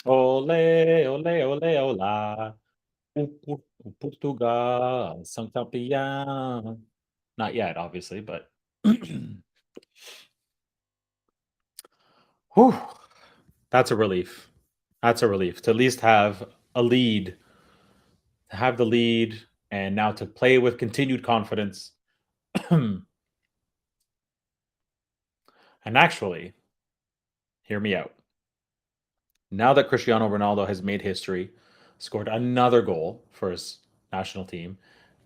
Ole, ole, ole, ola. Portugal, são campeão. Not yet, obviously, but whew, that's a relief. That's a relief to at least have a lead, to have the lead, and now to play with continued confidence. And actually, hear me out. Now that Cristiano Ronaldo has made history, scored another goal for his national team,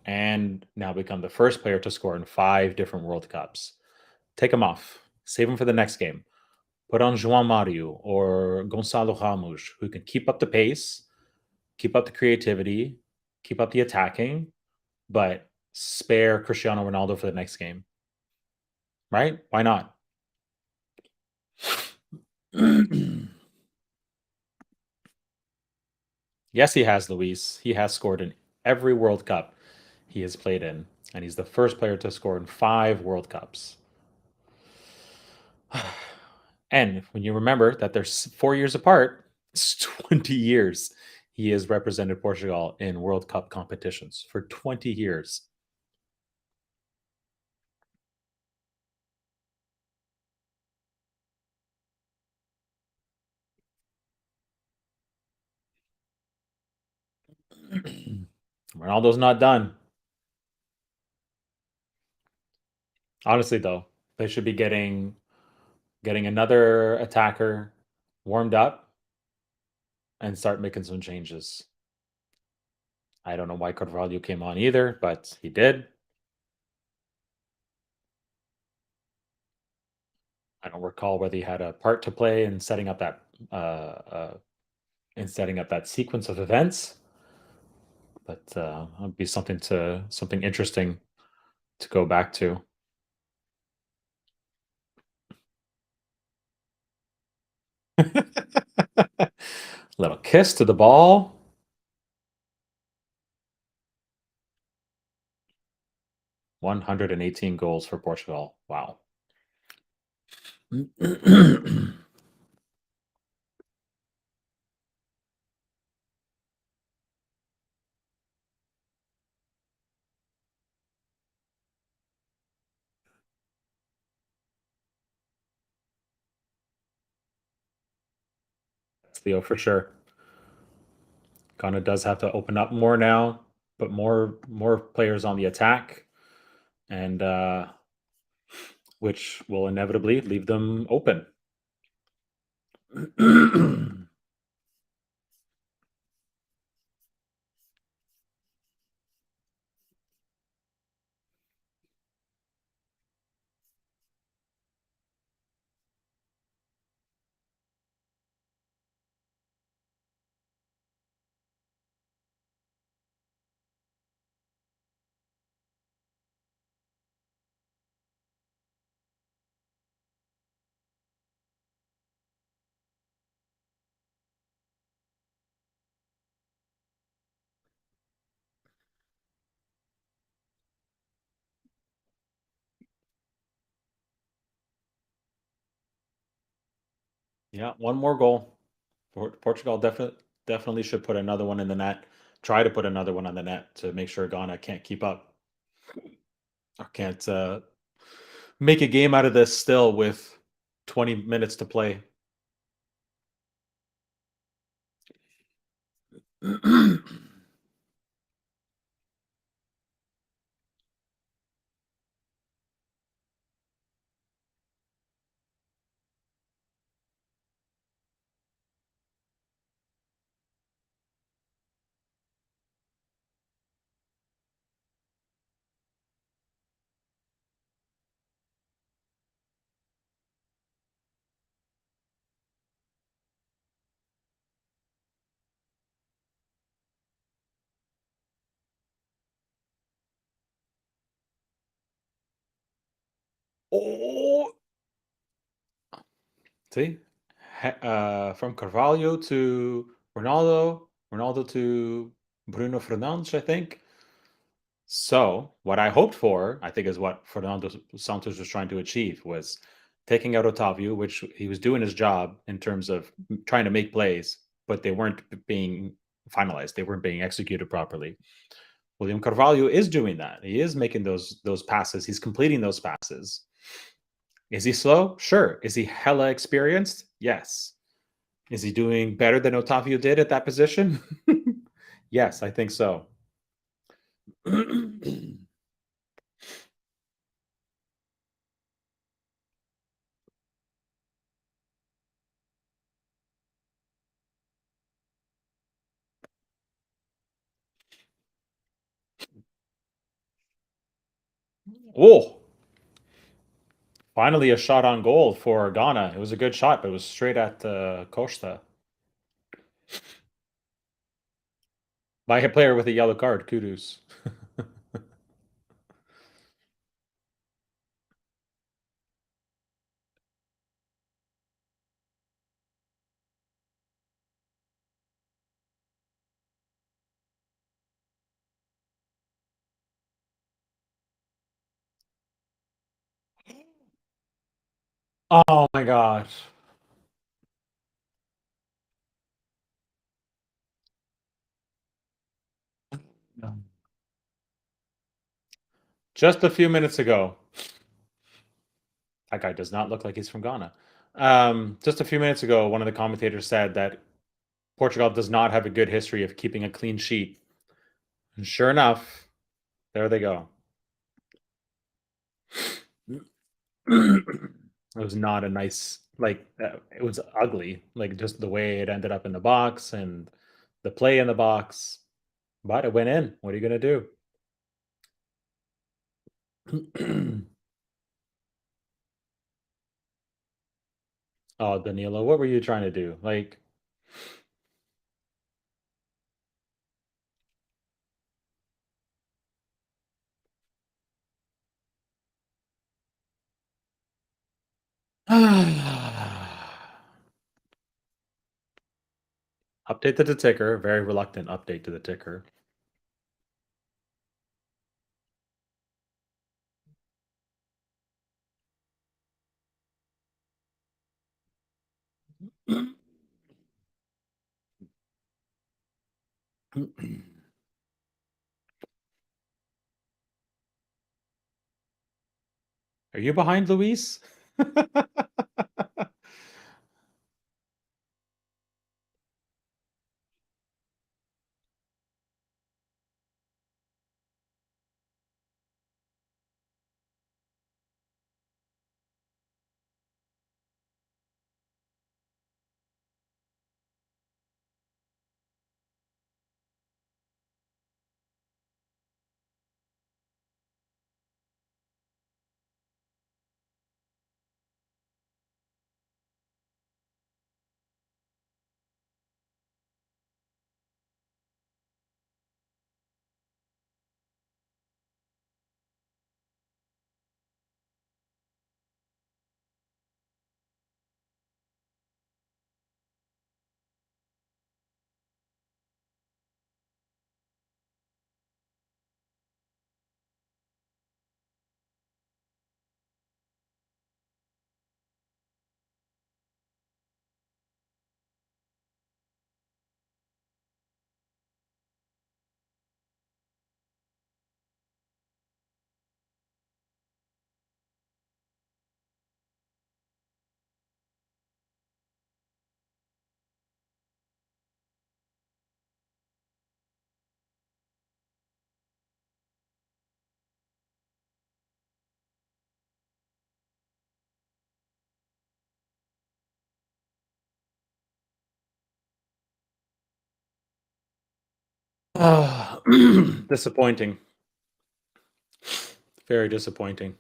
and now become the first player to score in 5 different World Cups, take him off. Save him for the next game. Put on João Mario or Gonçalo Ramos, who can keep up the pace, keep up the creativity, keep up the attacking, but spare Cristiano Ronaldo for the next game. Right? Why not? Yes, he has, Luis. He has scored in every World Cup he has played in, and he's the first player to score in 5 World Cups. And when you remember that they're 4 years apart, it's 20 years he has represented Portugal in World Cup competitions for 20 years. Ronaldo's not done. Honestly, though, they should be getting another attacker warmed up and start making some changes. I don't know why Carvalho came on either, but he did. I don't recall whether he had a part to play in setting up that sequence of events. but it'll be something interesting to go back to. Little kiss to the ball. 118 goals for Portugal. Wow. Theo for sure. Ghana does have to open up more now, but more players on the attack, and which will inevitably leave them open. Yeah, one more goal. Portugal definitely should put another one in the net. Try to put another one on the net to make sure Ghana can't keep up or can't make a game out of this still with 20 minutes to play. Oh, see, from Carvalho to Ronaldo, Ronaldo to Bruno Fernandes, I think. So, what I hoped for, I think, is what Fernando Santos was trying to achieve was taking out Otavio, which he was doing his job in terms of trying to make plays, but they weren't being finalized. They weren't being executed properly. William Carvalho is doing that. He is making those passes. He's completing those passes. Is he slow? Sure. Is he hella experienced? Yes. Is he doing better than Otavio did at that position? Yes, I think so. Oh, finally a shot on goal for Ghana. It was a good shot, but it was straight at Costa by a player with a yellow card. Kudos. Oh my gosh. Just a few minutes ago, that guy does not look like he's from Ghana. Just a few minutes ago, one of the commentators said that Portugal does not have a good history of keeping a clean sheet. And sure enough, there they go. It was not a nice, like, it was ugly, like just the way it ended up in the box and the play in the box, but it went in. What are you going to do? Oh, Danilo, what were you trying to do? Like, Update to the ticker. Very reluctant update to the ticker. Are you behind, Luis? Ah, disappointing. Very disappointing.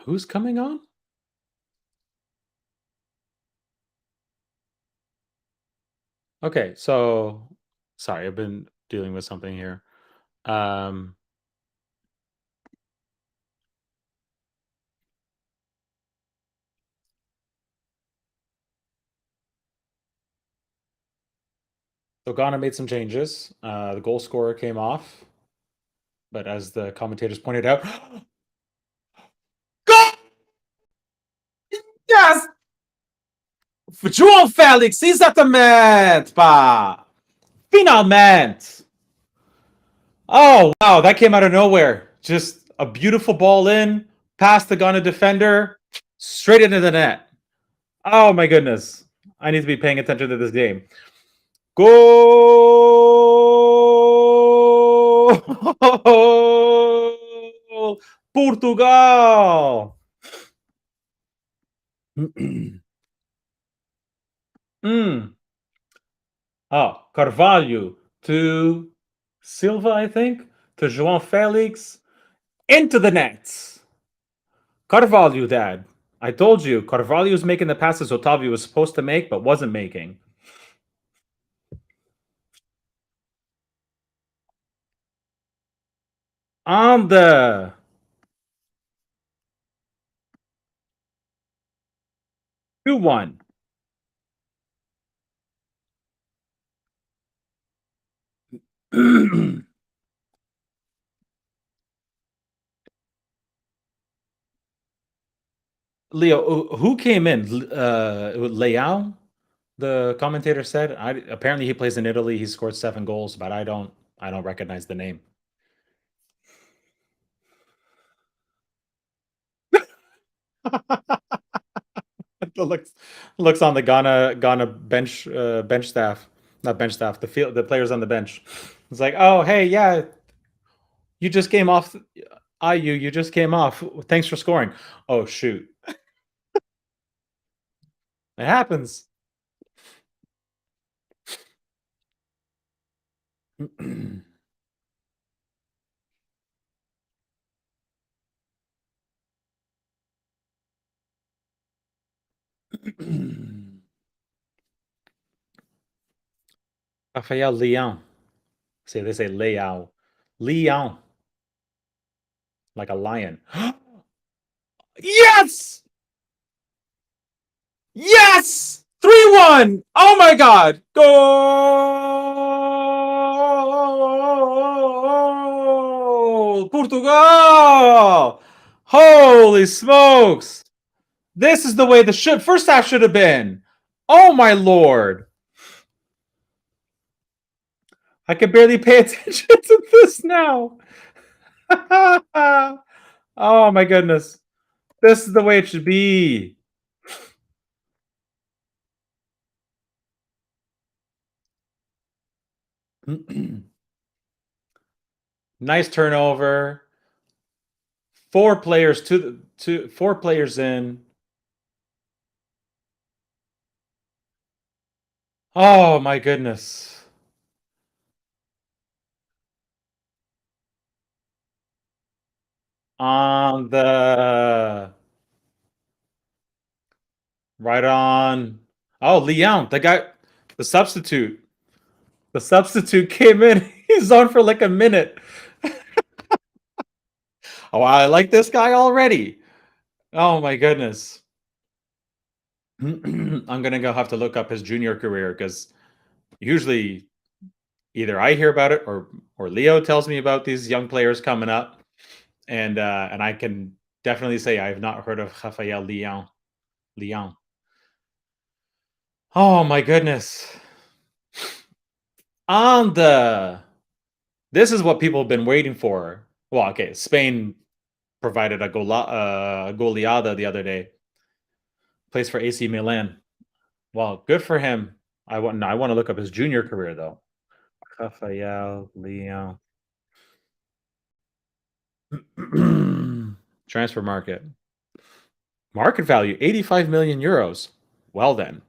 Who's coming on? Okay, so sorry, I've been dealing with something here. Um, so Ghana made some changes. The goal scorer came off, but as the commentators pointed out, go! Yes! João Félix, exatamente, pá! Finalmente! Oh, wow, that came out of nowhere. Just a beautiful ball in, past the Ghana defender, straight into the net. Oh, my goodness. I need to be paying attention to this game. Gol! Portugal! mm. Oh, Carvalho to Silva, I think, to João Felix, into the net. Carvalho, Dad. I told you, Carvalho's making the passes Otavio was supposed to make, but wasn't making. On the 2-1. Leo, who came in? Leao, the commentator said. Apparently he plays in Italy. He scored 7 goals, but I don't recognize the name. The looks on the Ghana bench staff, not bench staff, the players on the bench. It's like, oh hey, yeah, you just came off. You just came off. Thanks for scoring. Oh shoot, it happens. Rafael Leão. See, they say Leão. Leão, like a lion. Yes! Yes! 3-1. Oh my god. Goal! Portugal! Holy smokes. This is the way the first half should have been. Oh my lord. I can barely pay attention to this now. Oh my goodness. This is the way it should be. Nice turnover. 4 players to 4 players in. Oh my goodness. On the right on. Oh, Leon, the guy, the substitute. The substitute came in. He's on for like a minute. Oh, I like this guy already. Oh my goodness. I'm gonna go have to look up his junior career because usually either I hear about it or Leo tells me about these young players coming up, and I can definitely say I have not heard of Rafael Leon. Leon. Oh my goodness. On the This is what people have been waiting for. Well, okay, Spain provided a goleada the other day. Plays for AC Milan. Well, good for him. I want to look up his junior career though. Rafael Leon. Transfer market. Market value 85 million euros. Well then.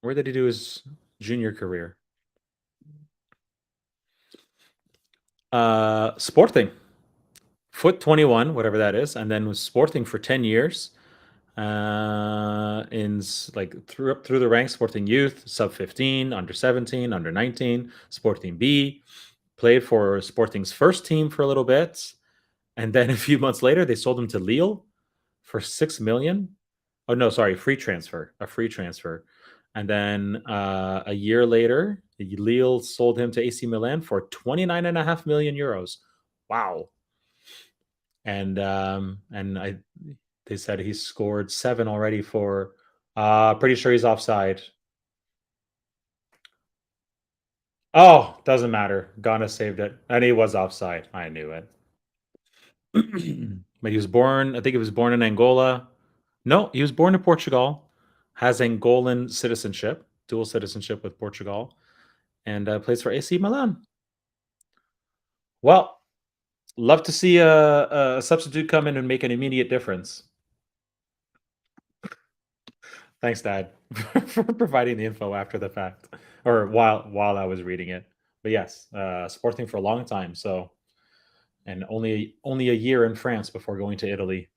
Where did he do his junior career? Sporting. Foot 21, whatever that is, and then was Sporting for 10 years. In like through the ranks, Sporting Youth, sub 15, under 17, under 19, Sporting B, played for Sporting's first team for a little bit, and then a few months later they sold him to Lille for 6 million. Oh no, sorry, a free transfer, and then a year later, Lille sold him to AC Milan for 29.5 million euros. Wow. And I they said he scored 7 already for pretty sure he's offside. Oh, doesn't matter. Ghana saved it. And he was offside. I knew it. But he was born, I think he was born in Angola. No, he was born in Portugal, has Angolan citizenship, dual citizenship with Portugal, and plays for AC Milan. Well, love to see a substitute come in and make an immediate difference. Thanks, Dad, for providing the info after the fact, or while I was reading it. But yes, sporting for a long time. So, and only a year in France before going to Italy.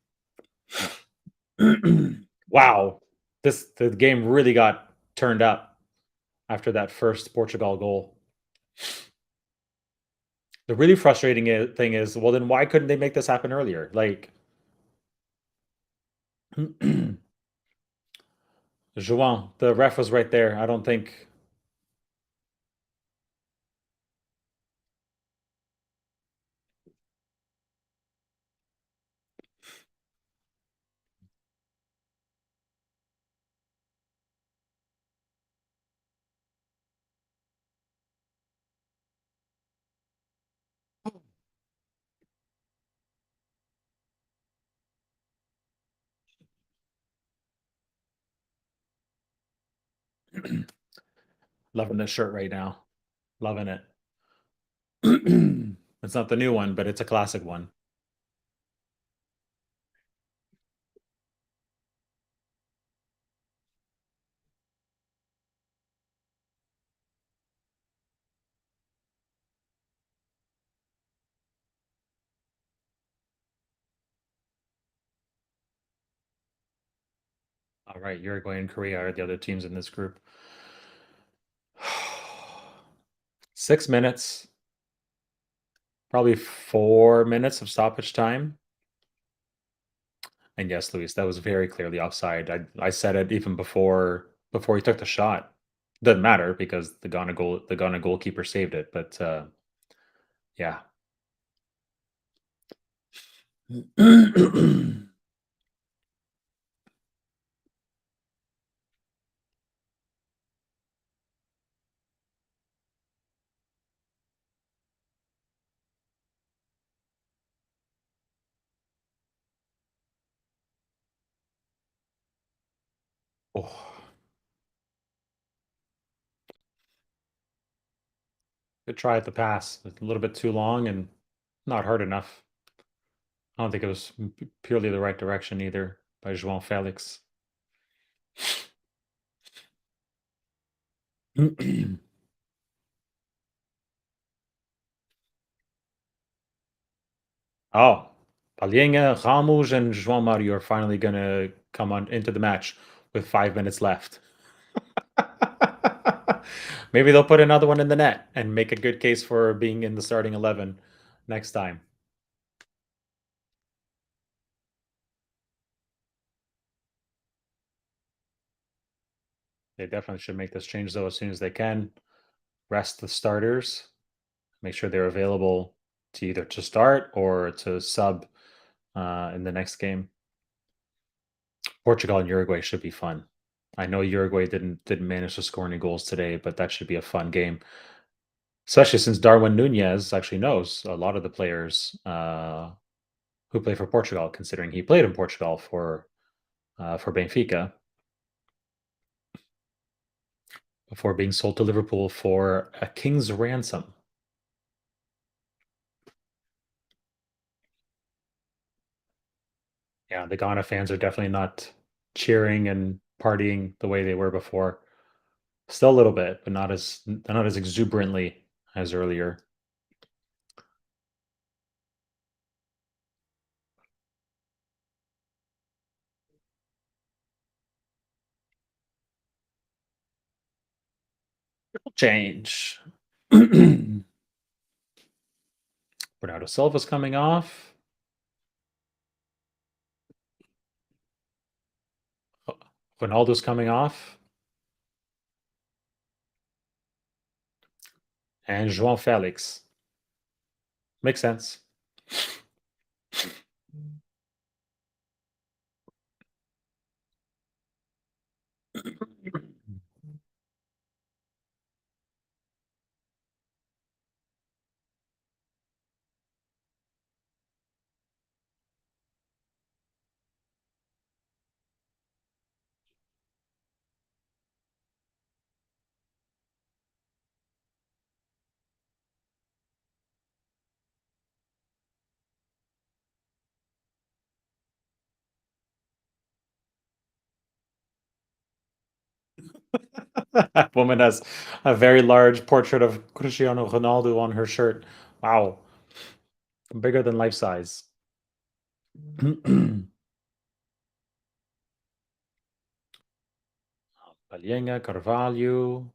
Wow, the game really got turned up after that first Portugal goal. The really frustrating thing is, well, then why couldn't they make this happen earlier? Like, Juan, the ref was right there. I don't think. Loving this shirt right now. Loving it. It's not the new one, but it's a classic one. All right, Uruguay and Korea are the other teams in this group. 6 minutes, probably 4 minutes of stoppage time. And yes, Luis, that was very clearly offside. I said it even before he took the shot. Doesn't matter because the Ghana goalkeeper saved it. But yeah. Oh, good try at the pass. A little bit too long and not hard enough. I don't think it was purely the right direction either by João Felix. Oh, Palhinha, Ramos, and João Mario are finally gonna come on into the match with 5 minutes left. Maybe they'll put another one in the net and make a good case for being in the starting 11 next time. They definitely should make this change though as soon as they can. Rest the starters, make sure they're available to either to start or to sub in the next game. Portugal and Uruguay should be fun. I know Uruguay didn't manage to score any goals today, but that should be a fun game. Especially since Darwin Nunez actually knows a lot of the players who play for Portugal, considering he played in Portugal for Benfica before being sold to Liverpool for a king's ransom. Yeah, the Ghana fans are definitely not cheering and partying the way they were before. Still a little bit, but not as exuberantly as earlier. Change. Bernardo Silva's coming off. Ronaldo's coming off. And João Felix. Makes sense. That woman has a very large portrait of Cristiano Ronaldo on her shirt. Wow. Bigger than life size. Palhinha, Carvalho.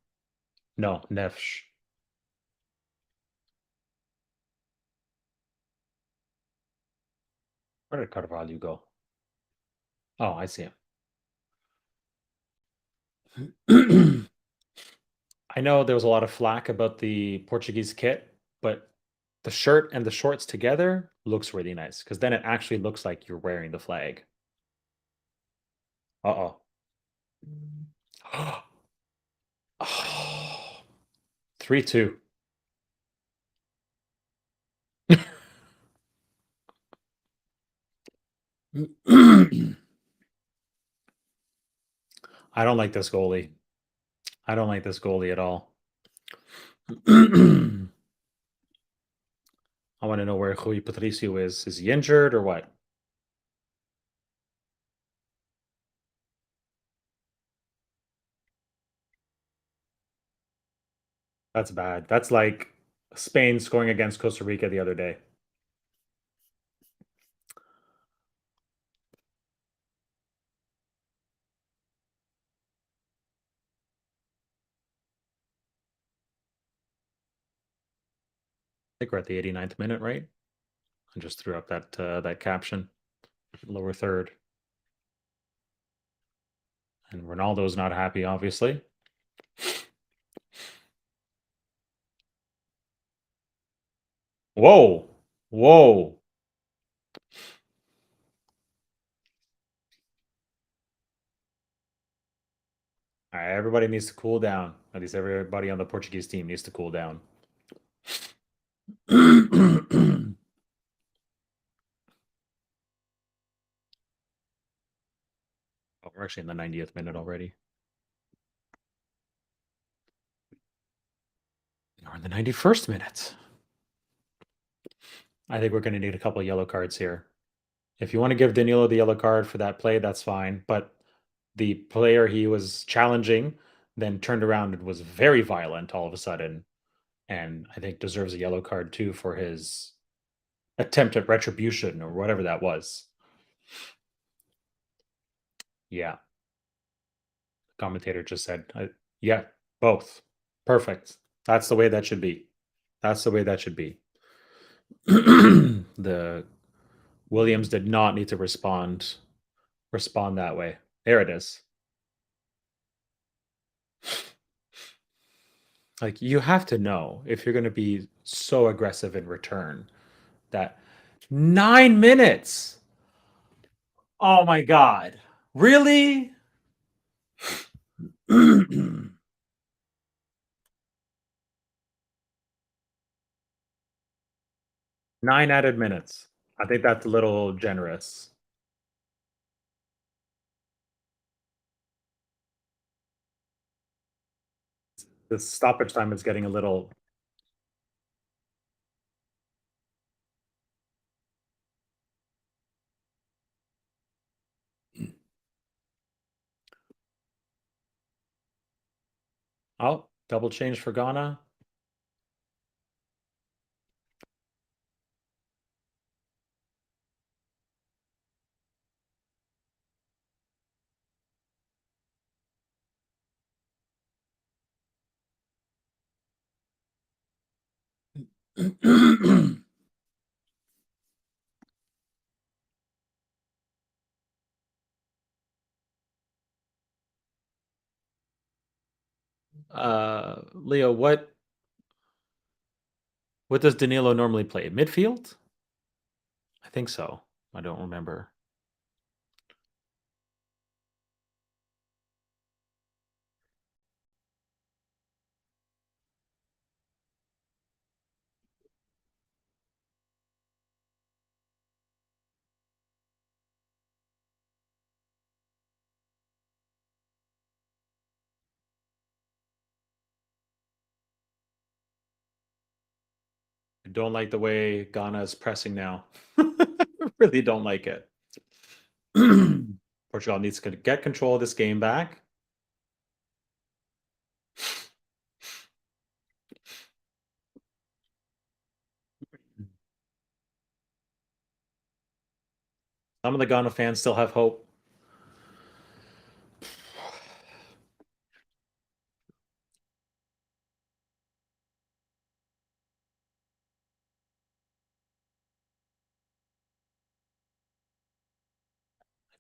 No, Neves. Where did Carvalho go? Oh, I see him. I know there was a lot of flack about the Portuguese kit, but the shirt and the shorts together looks really nice because then it actually looks like you're wearing the flag. Uh-oh. 3-2. I don't like this goalie. I don't like this goalie at all. I want to know where Rui Patricio is. Is he injured or what? That's bad. That's like Spain scoring against Costa Rica the other day. I think we're at the 89th minute, right? I just threw up that caption. Lower third. And Ronaldo's not happy, obviously. Whoa. Whoa. All right, everybody needs to cool down. At least everybody on the Portuguese team needs to cool down. Oh, we're actually in the 90th minute already. We're in the 91st minute. I think we're going to need a couple of yellow cards here. If you want to give Danilo the yellow card for that play, that's fine. But the player he was challenging then turned around and was very violent all of a sudden. And I think deserves a yellow card too for his attempt at retribution or whatever that was. Yeah. Commentator just said, yeah, both. Perfect. That's the way that should be. That's the way that should be. The Williams did not need to respond that way. There it is. Like you have to know if you're going to be so aggressive in return that 9 minutes. Oh my god. Really? 9 added minutes. I think that's a little generous. The stoppage time is getting a little. Oh, double change for Ghana. Leo, what does Danilo normally play? Midfield? I think so. I don't remember. I don't like the way Ghana is pressing now. Really don't like it. Portugal needs to get control of this game back. Some of the Ghana fans still have hope.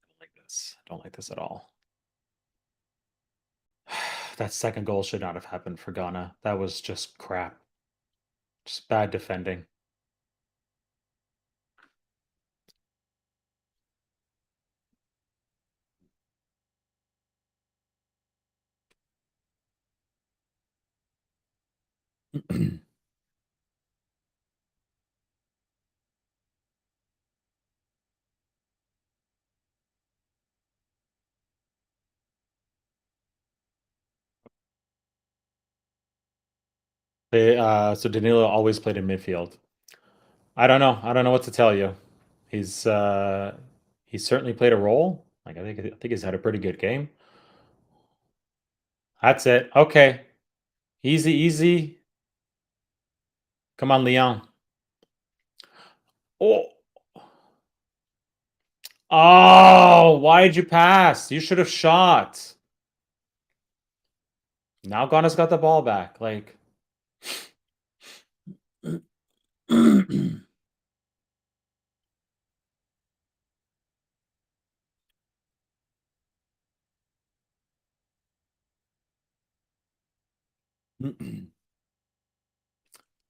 I don't like this. I don't like this at all. That second goal should not have happened for Ghana. That was just crap. Just bad defending. So Danilo always played in midfield. I don't know. I don't know what to tell you. He's certainly played a role. Like I think he's had a pretty good game. That's it. Okay. Easy, easy. Come on, Leon. Oh. Oh, why'd you pass? You should have shot. Now Ghana's got the ball back. Like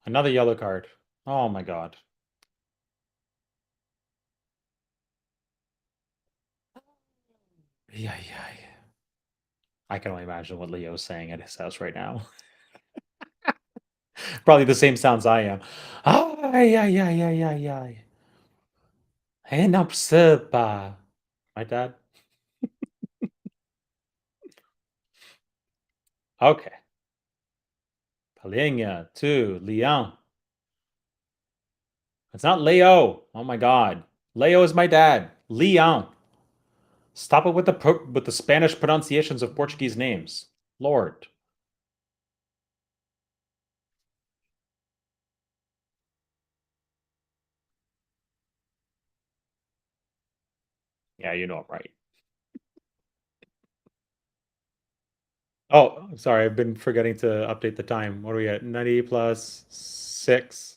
another yellow card. Oh my god. Yeah, yeah, yeah. I can only imagine what Leo's saying at his house right now. Probably the same sounds I am. Ay, ay, ay, ay, ay, ay. Henapsepa. My dad. Okay. Palhinha to Leon. It's not Leo. Oh my god. Leo is my dad. Leon. Stop it with the Spanish pronunciations of Portuguese names. Lord. Yeah, you know I'm right. Oh, sorry. I've been forgetting to update the time. What are we at? 90 plus 6.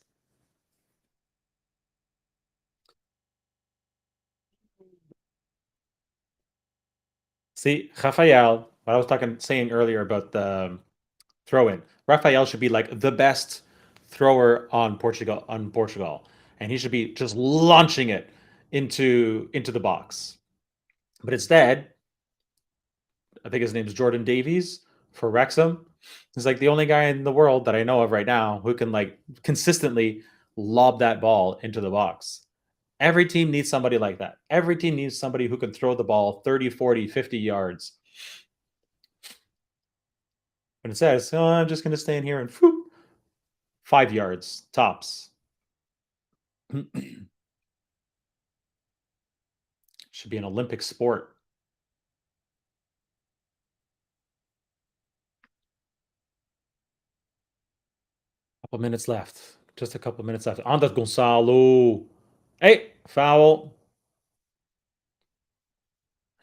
See, Rafael, what I was saying earlier about the throw in. Rafael should be like the best thrower on Portugal, and he should be just launching it into the box. But instead, I think his name is Jordan Davies for Wrexham. He's like the only guy in the world that I know of right now who can like consistently lob that ball into the box. Every team needs somebody like that. Every team needs somebody who can throw the ball 30, 40, 50 yards. But it says, oh, I'm just going to stay in here and 5 yards tops. Should be an Olympic sport. Couple minutes left. Just a couple minutes left. Andres Gonzalo. Hey, foul.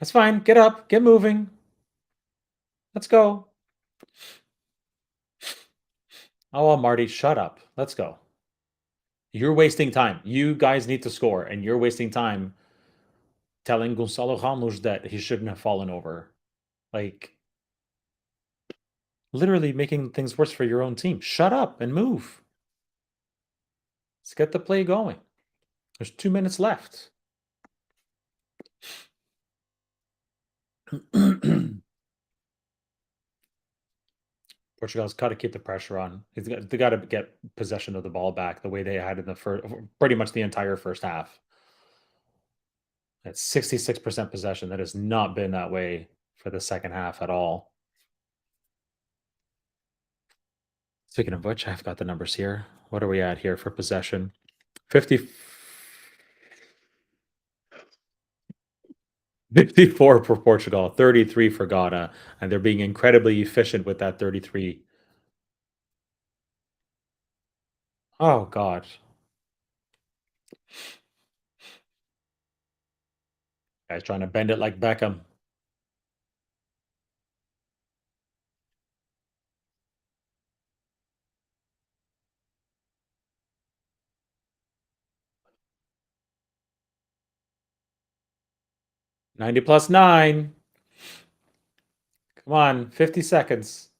That's fine. Get up. Get moving. Let's go. Oh, well, Marty, shut up. Let's go. You're wasting time. You guys need to score, and you're wasting time telling Gonzalo Ramos that he shouldn't have fallen over. Like, literally making things worse for your own team. Shut up and move. Let's get the play going. There's 2 minutes left. Portugal's got to keep the pressure on. They got to get possession of the ball back the way they had in the first, pretty much the entire first half. That's 66% possession. That has not been that way for the second half at all. Speaking of which, I've got the numbers here. What are we at here for possession? 50, 54 for Portugal, 33 for Ghana, and they're being incredibly efficient with that 33. Oh, God. Guys trying to bend it like Beckham. +90. Come on, 50 seconds.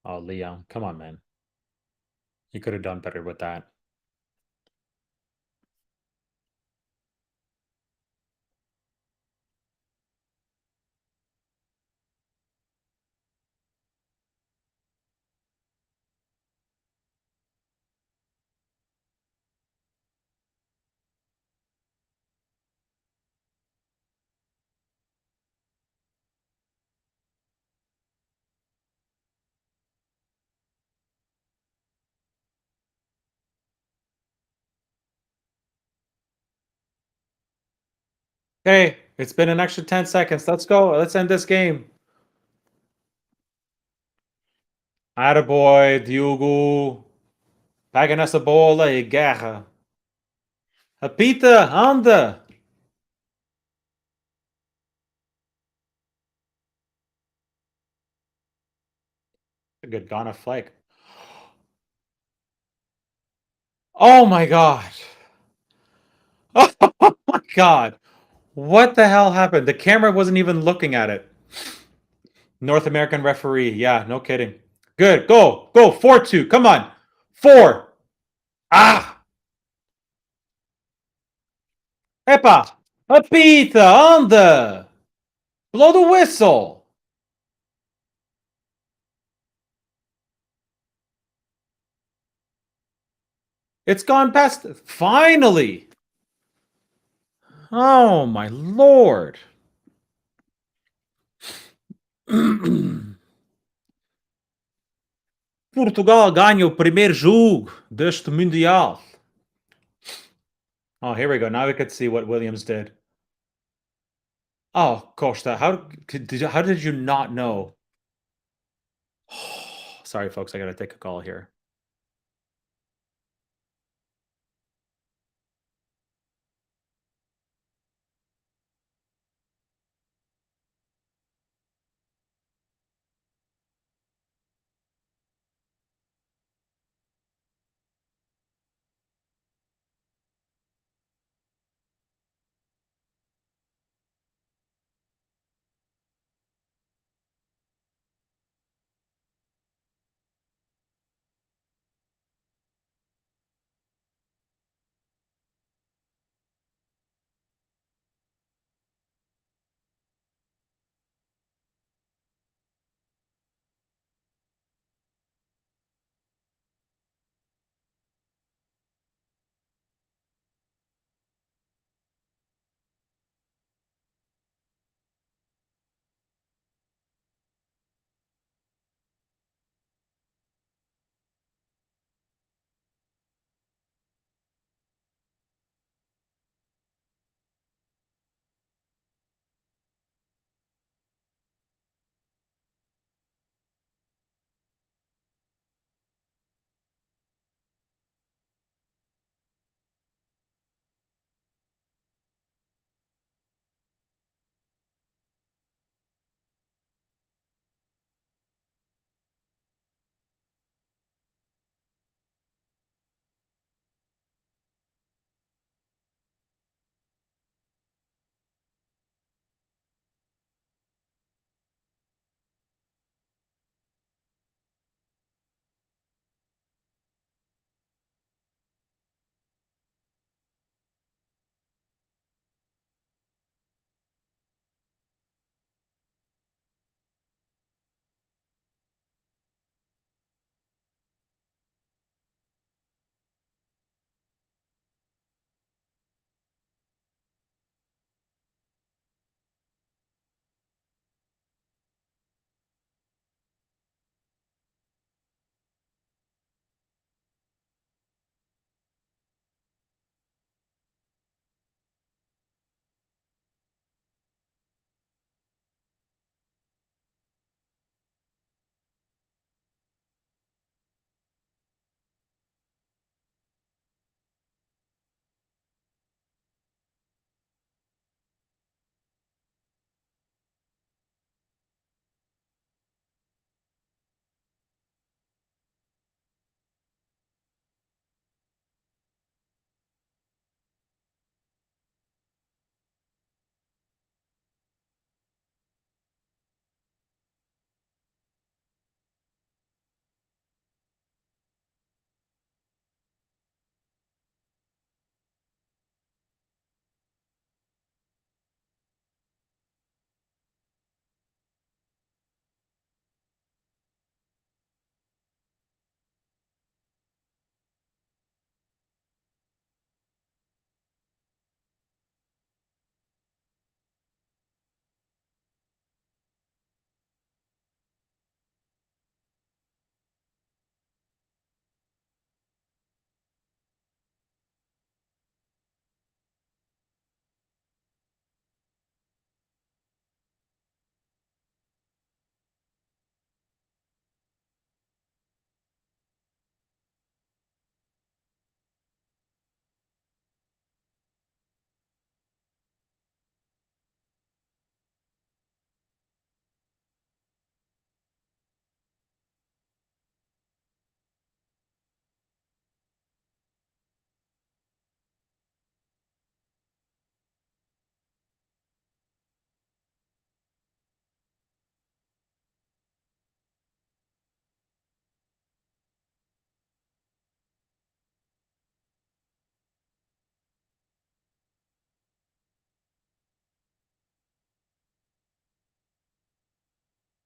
Oh, Leon, come on, man. You could have done better with that. Okay, it's been an extra 10 seconds. Let's go. Let's end this game. Attaboy, Diogo. Pega nessa bola e guerra. Apita, anda. A good Ghana flag. Oh my god. Oh my god. What the hell happened? The camera wasn't even looking at it. North American referee. Yeah, no kidding. Good. Go. Go. 4-2. Come on. 4. Ah. Epa. Apita, anda. Blow the whistle. It's gone past. Finally. Oh my lord. Portugal ganha o primeiro jogo deste Mundial. Oh, here we go. Now we could see what Williams did. Oh, Costa, how did you not know? Sorry, folks. I got to take a call here.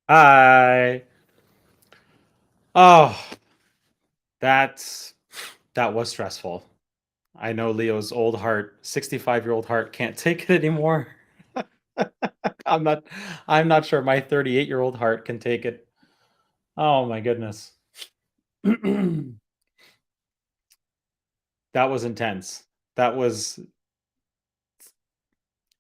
I oh, that's that was stressful. I know Leo's old heart, 65-year-old heart can't take it anymore. I'm not I'm not sure my 38-year-old heart can take it. Oh my goodness. That was intense. That was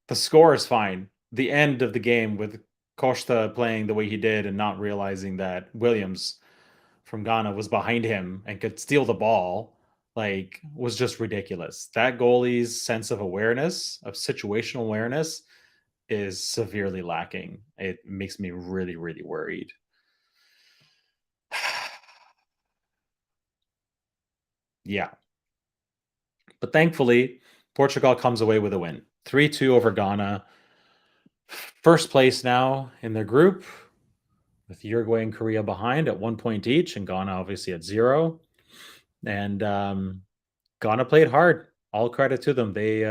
the score is fine. The end of the game with Costa playing the way he did and not realizing that Williams from Ghana was behind him and could steal the ball, like, was just ridiculous. That goalie's sense of awareness, of situational awareness, is severely lacking. It makes me really, really worried. Yeah. But thankfully, Portugal comes away with a win. 3-2 over Ghana. First place now in their group, with Uruguay and Korea behind at 1 point each, and Ghana obviously at 0. And Ghana played hard. All credit to them. They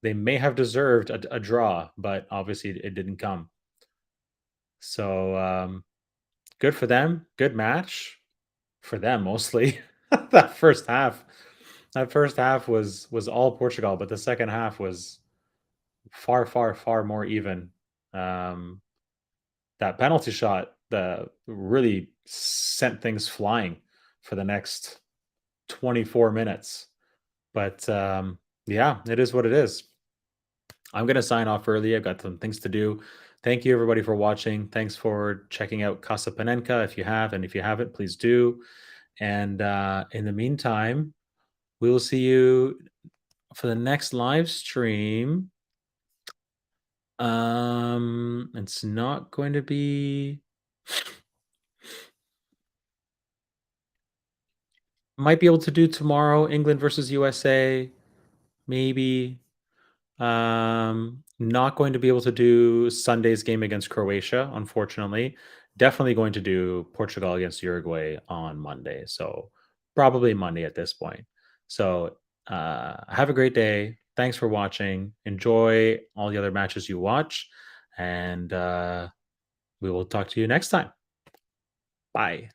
may have deserved a draw, but obviously it didn't come. So good for them. Good match for them mostly. that first half, that first half was all Portugal, but the second half was far, far, far more even. Um, that penalty shot really sent things flying for the next 24 minutes. But yeah, it is what it is. I'm going to sign off early. I've got some things to do. Thank you, everybody, for watching. Thanks for checking out Casa Panenka if you have. And if you haven't, please do. And in the meantime, we will see you for the next live stream. It's not going to be. Might be able to do tomorrow, England versus USA, maybe. Not going to be able to do Sunday's game against Croatia, unfortunately. Definitely going to do Portugal against Uruguay on Monday. So probably Monday at this point. So have a great day. Thanks for watching. Enjoy all the other matches you watch. And we will talk to you next time. Bye.